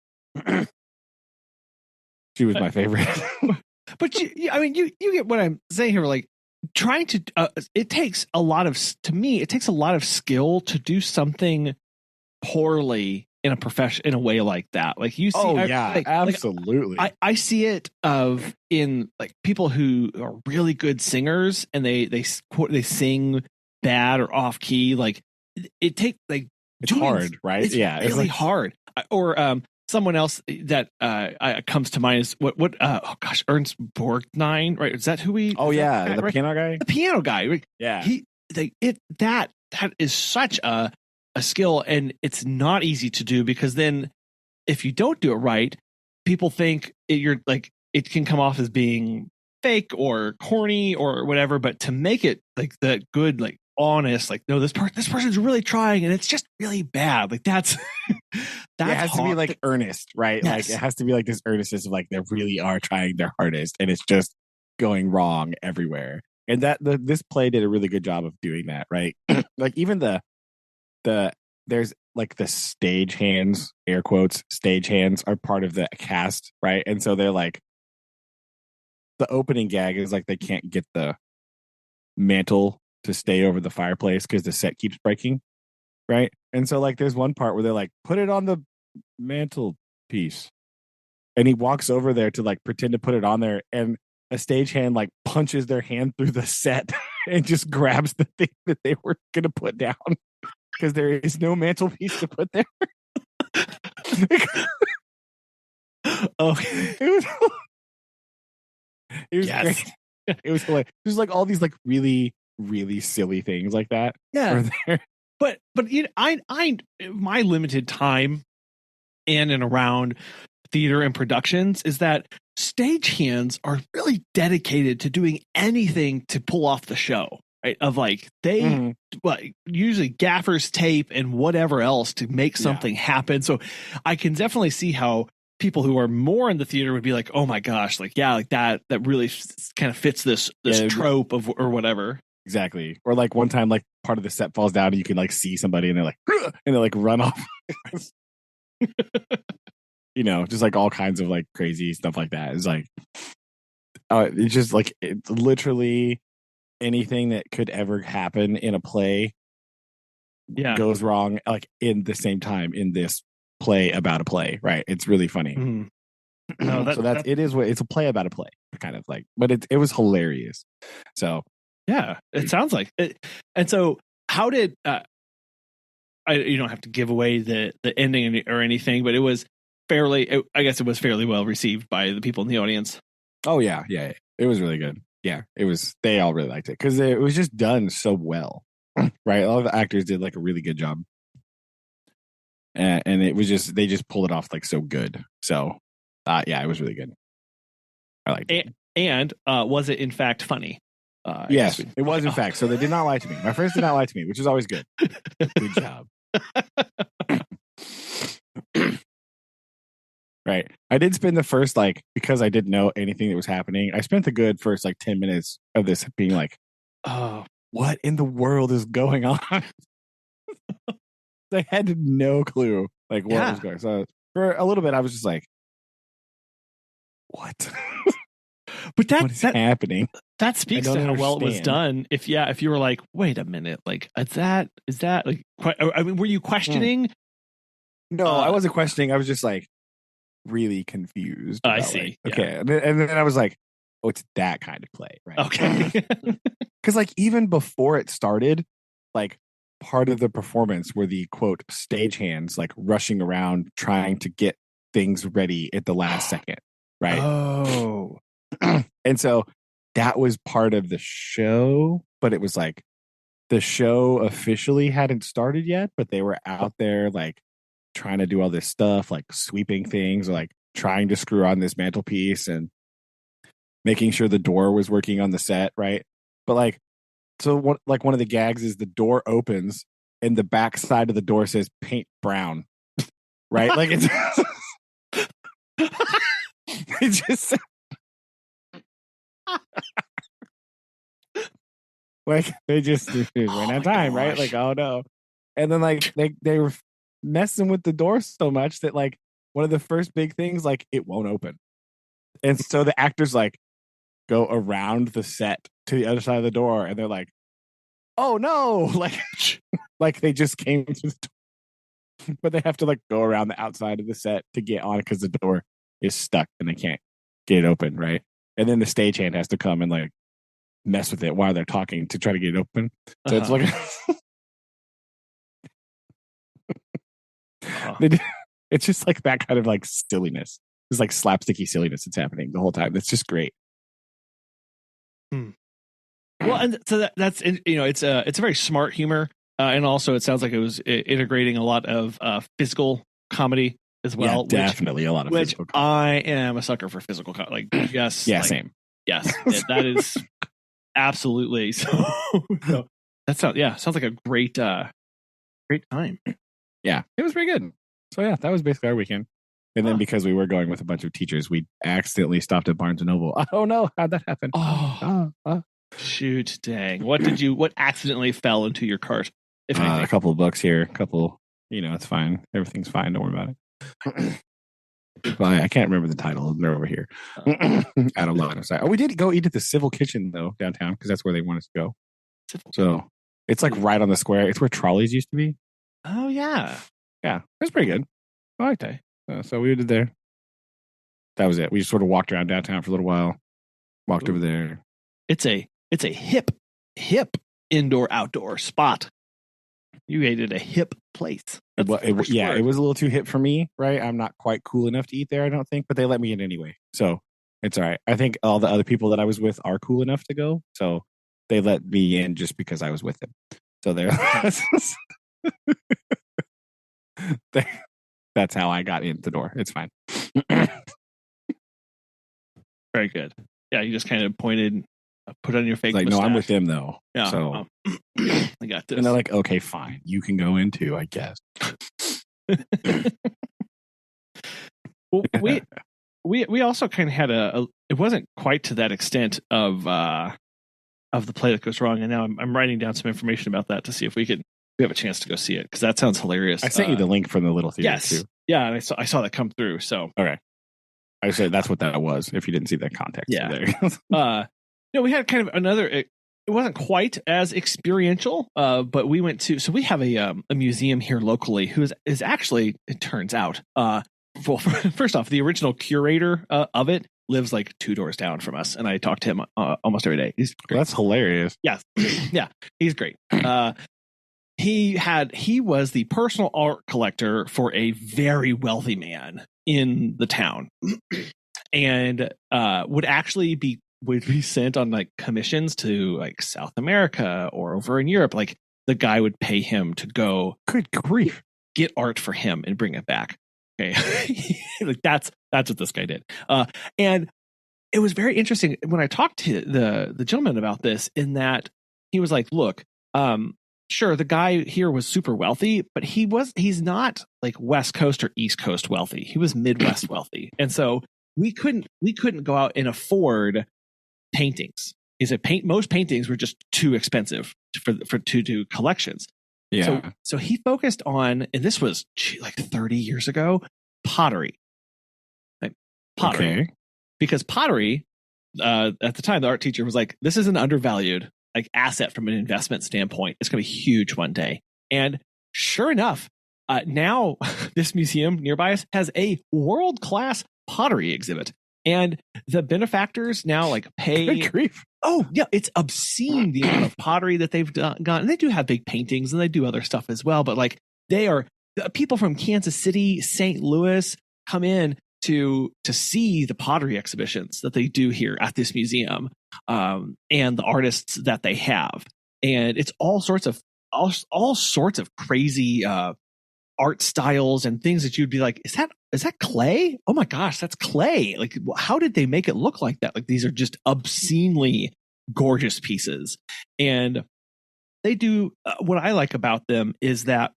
She was my favorite. But you get what I'm saying here. Like trying to, it takes a lot of skill to do something poorly in a way like that. Like you see, absolutely. I see it in like people who are really good singers and they sing bad or off key. Like it's hard, right? It's really hard. Or someone else that comes to mind is Ernst Borgnine, right? Is that who we? Oh yeah, the right? piano guy. The piano guy. Right? Yeah, that is such a skill, and it's not easy to do because then if you don't do it right, people think you're like it can come off as being fake or corny or whatever. But to make it like the good, like honest, like no, this person's really trying, and it's just really bad. Like that's it has to be like earnest, right? Yes. Like it has to be like this earnestness of like they really are trying their hardest, and it's just going wrong everywhere. And this play did a really good job of doing that, right? Like even the there's like the stage hands, air quotes, stage hands are part of the cast, right? And so they're like the opening gag is like they can't get the mantle to stay over the fireplace because the set keeps breaking, right? And so like there's one part where they're like, put it on the mantelpiece. And he walks over there to like pretend to put it on there, and a stagehand like punches their hand through the set and just grabs the thing that they were gonna put down because there is no mantelpiece to put there. Oh, it was great. It was hilarious. There's like all these like really, really silly things like that. Yeah. But I my limited time in and around theater and productions is that stagehands are really dedicated to doing anything to pull off the show, right? Of like they usually gaffers tape and whatever else to make something happen. So I can definitely see how people who are more in the theater would be like, oh my gosh, like like that really kind of fits this trope of or whatever. Exactly. Or like one time, like part of the set falls down and you can like see somebody and they're like, and they like run off. You know, just like all kinds of like crazy stuff like that. It's like, it's just like it's literally anything that could ever happen in a play goes wrong like in the same time in this play about a play, right? It's really funny. Mm-hmm. No, so it's a play about a play kind of like, but it was hilarious. So yeah, it sounds like it. And so how did you don't have to give away the ending or anything, but it was I guess it was fairly well received by the people in the audience. Oh yeah, it was really good. Yeah, it was. They all really liked it because it was just done so well, right? A lot of the actors did like a really good job, and it was just they just pulled it off like so good. So, yeah, it was really good. I liked it. And was it in fact funny? Yes, it was in fact. So they did not lie to me. My friends did not lie to me, which is always good. Good job. Right. I did spend the first, like, because I didn't know anything that was happening, I spent the good first, like, 10 minutes of this being like, oh, what in the world is going on? I had no clue, like, what was going on. So for a little bit, I was just like, what? But what is happening? That speaks to how well it was done. If you were like, wait a minute, like, is that like, I mean, were you questioning? No, I wasn't questioning. I was just like, really confused. I see. Like, okay. And then I was like, oh, it's that kind of play, right? Okay. Because like even before it started, like part of the performance were the quote stagehands like rushing around trying to get things ready at the last second, right? Oh. And so that was part of the show, but it was like the show officially hadn't started yet, but they were out there like trying to do all this stuff, like sweeping things, or like trying to screw on this mantelpiece and making sure the door was working on the set, right? But like, so what? Like one of the gags is the door opens and the back side of the door says "paint brown," right? Like it's it just Like they just ran out of time, right? Like, oh no. And then like they were messing with the door so much that like one of the first big things, like it won't open. And so the actors like go around the set to the other side of the door and they're like, oh no, like they just came through the door. But they have to like go around the outside of the set to get on because the door is stuck and they can't get it open, right? And then the stagehand has to come and like mess with it while they're talking to try to get it open. So it's like it's just like that kind of like silliness. It's like slapsticky silliness that's happening the whole time. That's just great. Well, and so that's it's a very smart humor, and also it sounds like it was integrating a lot of physical comedy as well. Yeah, definitely a lot of physical comedy. I am a sucker for physical comedy. Like, yes, yeah, same. Yes, that is absolutely. So that sounds like a great time. Yeah, it was pretty good. So yeah, that was basically our weekend. And then because we were going with a bunch of teachers, we accidentally stopped at Barnes and Noble. Oh no, how'd that happen? Shoot, dang. What accidentally fell into your cart? If anything? A couple of books here, a couple, it's fine. Everything's fine. Don't worry about it. Well, I can't remember the title. They're over here. Out of line. Oh, we did go eat at the Civil Kitchen though, downtown, because that's where they want us to go. So it's like right on the square. It's where trolleys used to be. Oh yeah. Yeah, that's pretty good. I liked it. So we did there. That was it. We just sort of walked around downtown for a little while. Walked over there. It's a hip indoor outdoor spot. You ate at a hip place. It was a little too hip for me, right? I'm not quite cool enough to eat there, I don't think, but they let me in anyway. So it's all right. I think all the other people that I was with are cool enough to go. So they let me in just because I was with them. So that's how I got in the door. It's fine. Very good. Yeah, you just kind of pointed, put on your fake like, mustache. No, I'm with them though. Yeah. So I got this. And they're like, okay, fine. You can go in too, I guess. Well, we also kind of had it wasn't quite to that extent of the play that goes wrong, and now I'm writing down some information about that to see if we have a chance to go see it, because that sounds hilarious. I sent you the link from the little theater too. Yeah, and I saw that come through. So okay, I said that's what that was. If you didn't see that context, yeah. We had kind of another. It wasn't quite as experiential, but we went to. So we have a museum here locally who is actually, it turns out, well, first off, the original curator of it lives like 2 doors down from us, and I talk to him almost every day. He's great. That's hilarious. Yeah, yeah, he's great. He was the personal art collector for a very wealthy man in the town, and would be sent on like commissions to like South America or over in Europe. Like the guy would pay him to go, good grief, get art for him and bring it back. Okay, like that's what this guy did. And it was very interesting when I talked to the gentleman about this, in that he was like, look, sure, the guy here was super wealthy, but he's not like West Coast or East Coast wealthy. He was Midwest wealthy. And so we couldn't go out and afford paintings. He said most paintings were just too expensive to do collections. Yeah. So he focused on, and this was like 30 years ago, pottery. Like pottery. Okay. Because pottery, at the time, the art teacher was like, this is an undervalued like asset from an investment standpoint. It's going to be huge one day. And sure enough, now this museum nearby us has a world-class pottery exhibit. And the benefactors now like pay. Good grief. Oh, yeah. It's obscene the amount of pottery that they've got. And they do have big paintings and they do other stuff as well. But like people from Kansas City, St. Louis come in to see the pottery exhibitions that they do here at this museum, and the artists that they have. And it's all sorts of crazy art styles and things that you'd be like, is that clay? Oh my gosh, that's clay. Like, how did they make it look like that? Like, these are just obscenely gorgeous pieces. And they do, what I like about them is that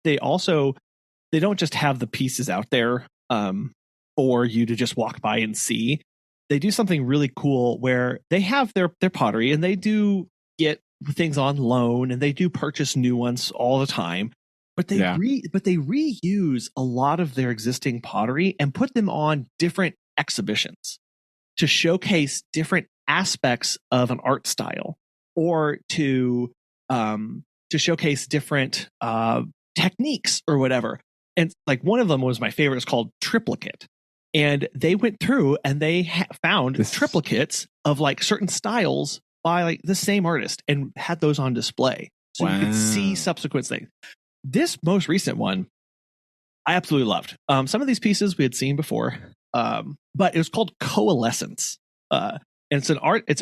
they don't just have the pieces out there for you to just walk by and see. They do something really cool where they have their pottery, and they do get things on loan, and they do purchase new ones all the time. But they reuse a lot of their existing pottery and put them on different exhibitions to showcase different aspects of an art style, or to showcase different techniques or whatever. And like one of them was my favorite. It's called Triplicate. And they went through and they found triplicates of like certain styles by like the same artist and had those on display. So you could see subsequent things. This most recent one, I absolutely loved. Some of these pieces we had seen before, but it was called Coalescence. And it's an art. It's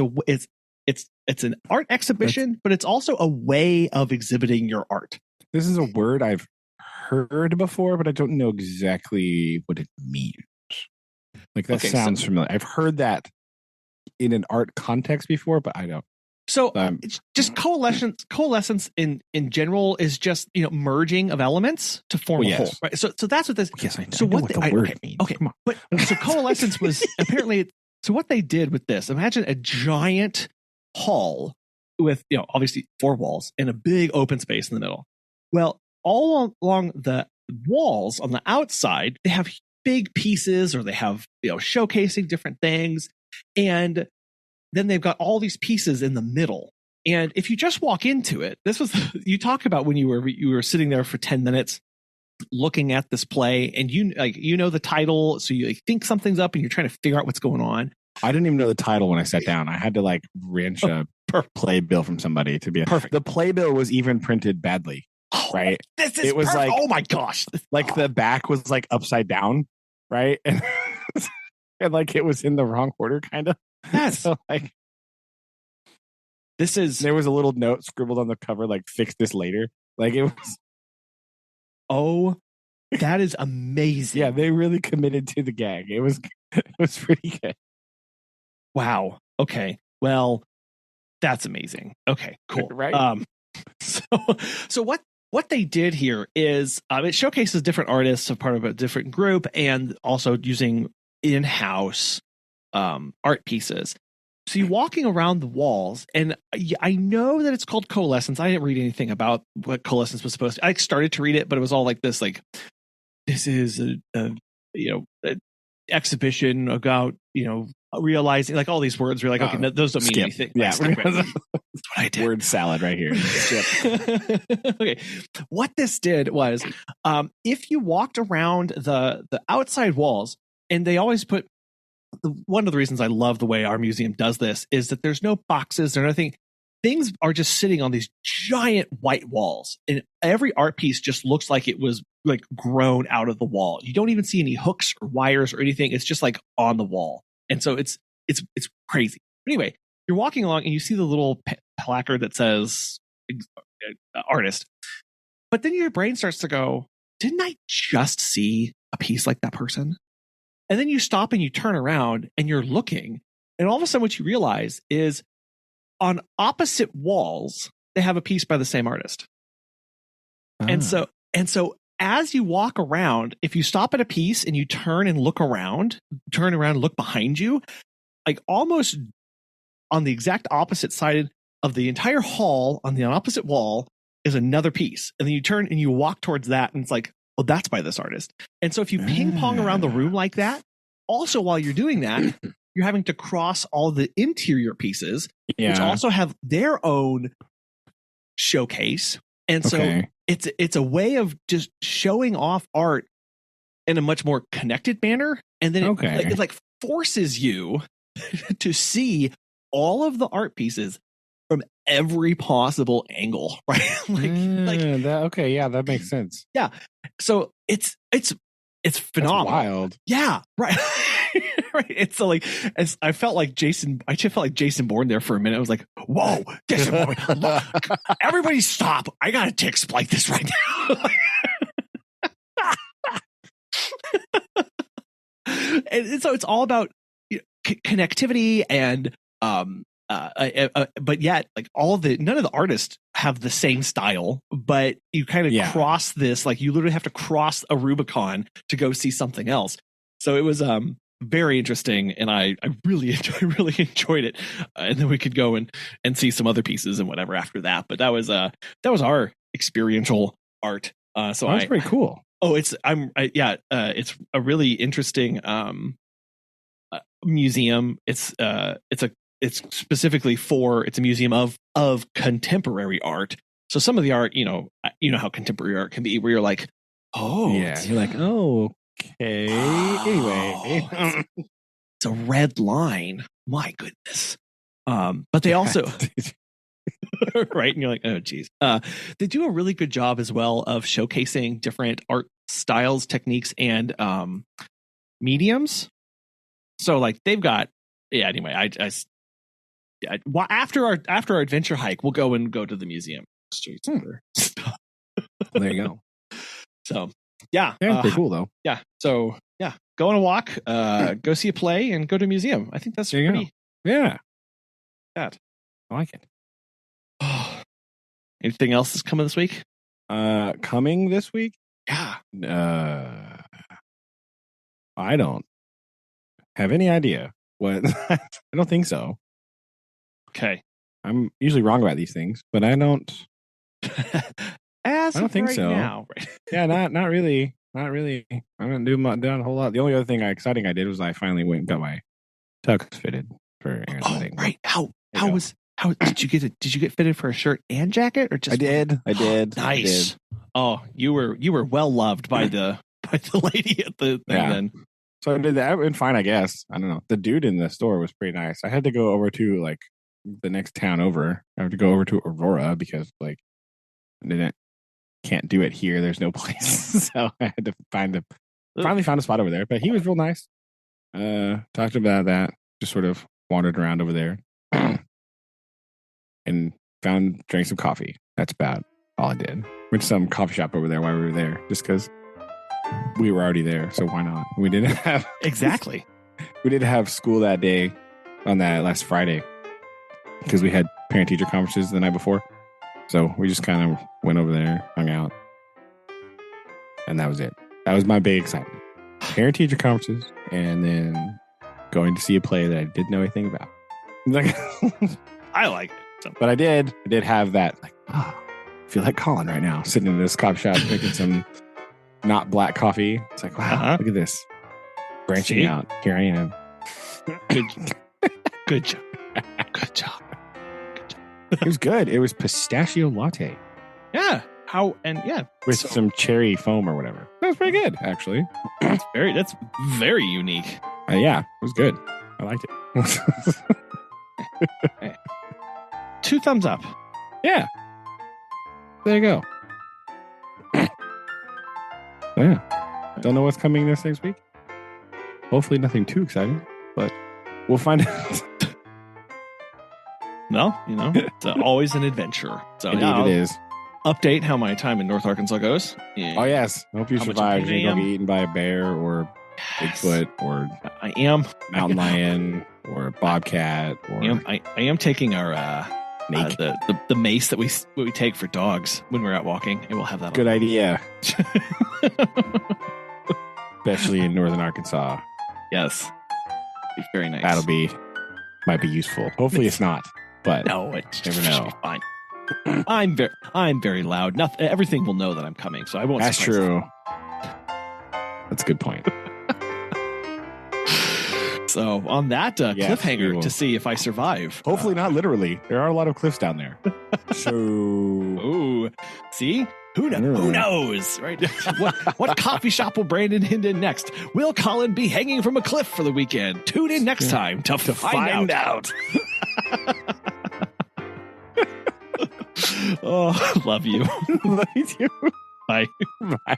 an art exhibition, but it's also a way of exhibiting your art. This is a word I've heard before, but I don't know exactly what it means. Like that sounds familiar. I've heard that in an art context before, but I don't. So it's just coalescence in general is just, merging of elements to form a whole, right? So that's what this. Yes, I know. So what the word means. Okay, come on. But so coalescence was apparently. So what they did with this? Imagine a giant hall with obviously 4 walls and a big open space in the middle. Well, all along the walls on the outside, they have big pieces, or they have showcasing different things, and then they've got all these pieces in the middle. And if you just walk into it, this was you talk about when you were sitting there for 10 minutes looking at this play, and the title, so you think something's up and you're trying to figure out what's going on. I didn't even know the title when I sat down. I had to wrench a playbill from somebody to be perfect. The playbill was even printed badly, right? It was perfect. Oh my gosh! The back was upside down, right? And and it was in the wrong order, kind of. Yes. So there was a little note scribbled on the cover, fix this later. It was. Oh, that is amazing. Yeah, they really committed to the gag. It was pretty good. Wow. Okay. Well, that's amazing. Okay, cool. Right. So what they did here is it showcases different artists, a part of a different group, and also using in-house art pieces. So you're walking around the walls, and I know that it's called Coalescence. I didn't read anything about what Coalescence was supposed to. I started to read it, but it was all this this is a exhibition about realizing, all these words were okay, no, those don't mean anything. Yeah, that's what I did. Word salad right here. Okay, what this did was if you walked around the outside walls, and they always put one of the reasons I love the way our museum does this is that there's no boxes or nothing. Things are just sitting on these giant white walls, and every art piece just looks like it was grown out of the wall. You don't even see any hooks or wires or anything. It's just on the wall. And so it's crazy. Anyway, you're walking along and you see the little placard that says artist, but then your brain starts to go, didn't I just see a piece like that person? And then you stop and you turn around and you're looking, and all of a sudden what you realize is on opposite walls, they have a piece by the same artist. And so as you walk around, if you stop at a piece and you turn and look around, look behind you, almost on the exact opposite side of the entire hall, on the opposite wall, is another piece. And then you turn and you walk towards that, and it's well, that's by this artist. And so if you ping pong around the room like that, also while you're doing that, you're having to cross all the interior pieces, which also have their own showcase. And so it's a way of just showing off art in a much more connected manner. And then it forces you to see all of the art pieces from every possible angle, right? That makes sense. Yeah. So it's phenomenal. That's wild. Yeah. Right. Right. It's I felt like Jason Bourne there for a minute. I was like, whoa, Jason Bourne, look, everybody stop. I got a tick like this right now. And so it's all about connectivity and but yet none of the artists have the same style, but you kind of cross this, you literally have to cross a Rubicon to go see something else. So it was very interesting, and I really enjoyed it. And then we could go and see some other pieces and whatever after that. But that was our experiential art. So That's pretty cool. It's a really interesting museum. It's specifically it's a museum of contemporary art. So some of the art, you know how contemporary art can be, where you're like, oh yeah, you're like, oh, okay. Anyway, it's a red line. My goodness. But they also right, and you're like, oh geez. They do a really good job as well of showcasing different art styles, techniques, and mediums. So like they've got anyway, after our adventure hike, we'll go to the museum. There you go. So yeah, pretty cool though. Yeah. So yeah, go on a walk, go see a play, and go to a museum. I think that's pretty. Yeah. That I like it. Anything else that's coming this week? Coming this week? Yeah. I don't have any idea what. I don't think so. Okay. I'm usually wrong about these things, but I don't. I don't think so. Now. Yeah, not really. Not really. I haven't done a whole lot. The only other thing exciting I did was I finally went and got my tux fitted for Aaron's wedding. Right. How did you get it? Did you get fitted for a shirt and jacket, or just? I did. Nice. I did. Oh, you were well loved by the lady at the thing then. So I did that. It went fine, I guess. I don't know. The dude in the store was pretty nice. I had to go over to like the next town over. I have to go over to Aurora because like can't do it here. There's no place. So I had to finally found a spot over there. But he was real nice. Talked about that. Just sort of wandered around over there. And drank some coffee. That's about all I did. Went to some coffee shop over there while we were there, just because we were already there. So why not? We didn't have exactly. We did have school that day on that last Friday because we had parent teacher conferences the night before. So we just kind of went over there, hung out, and that was it. That was my big excitement. Parent teacher conferences, and then going to see a play that I didn't know anything about. I like it. So. But I did have that, like, I feel like Collin right now, sitting in this coffee shop drinking some not black coffee. It's like, wow, look at this. Branching out. Here I am. Good job. Good job. It was good. It was pistachio latte. Yeah. With some cherry foam or whatever. That was pretty good, actually. That's very unique. Yeah, it was good. I liked it. Hey. 2 thumbs up. Yeah. There you go. Yeah. Don't know what's coming this next week. Hopefully nothing too exciting, but we'll find out. Well, it's always an adventure. So Indeed it is. Update how my time in North Arkansas goes. Oh, yes. I hope you survive. You're going to get eaten by a bear or Bigfoot or I am mountain lion or bobcat. Or I am taking our the mace that we take for dogs when we're out walking. It will have that. Good idea. Especially in northern Arkansas. Yes. Be very nice. Might be useful. Hopefully it's not. But no, it never know. Be fine. I'm very loud. Everything will know that I'm coming, so I won't. That's true. That's a good point. So on that cliffhanger to see if I survive. Hopefully not literally. There are a lot of cliffs down there. So, ooh, see. Who knows, right? what coffee shop will Brandon hit in next? Will Collin be hanging from a cliff for the weekend? Tune in next time to find out. Oh, love you. Love you too. Bye. Bye.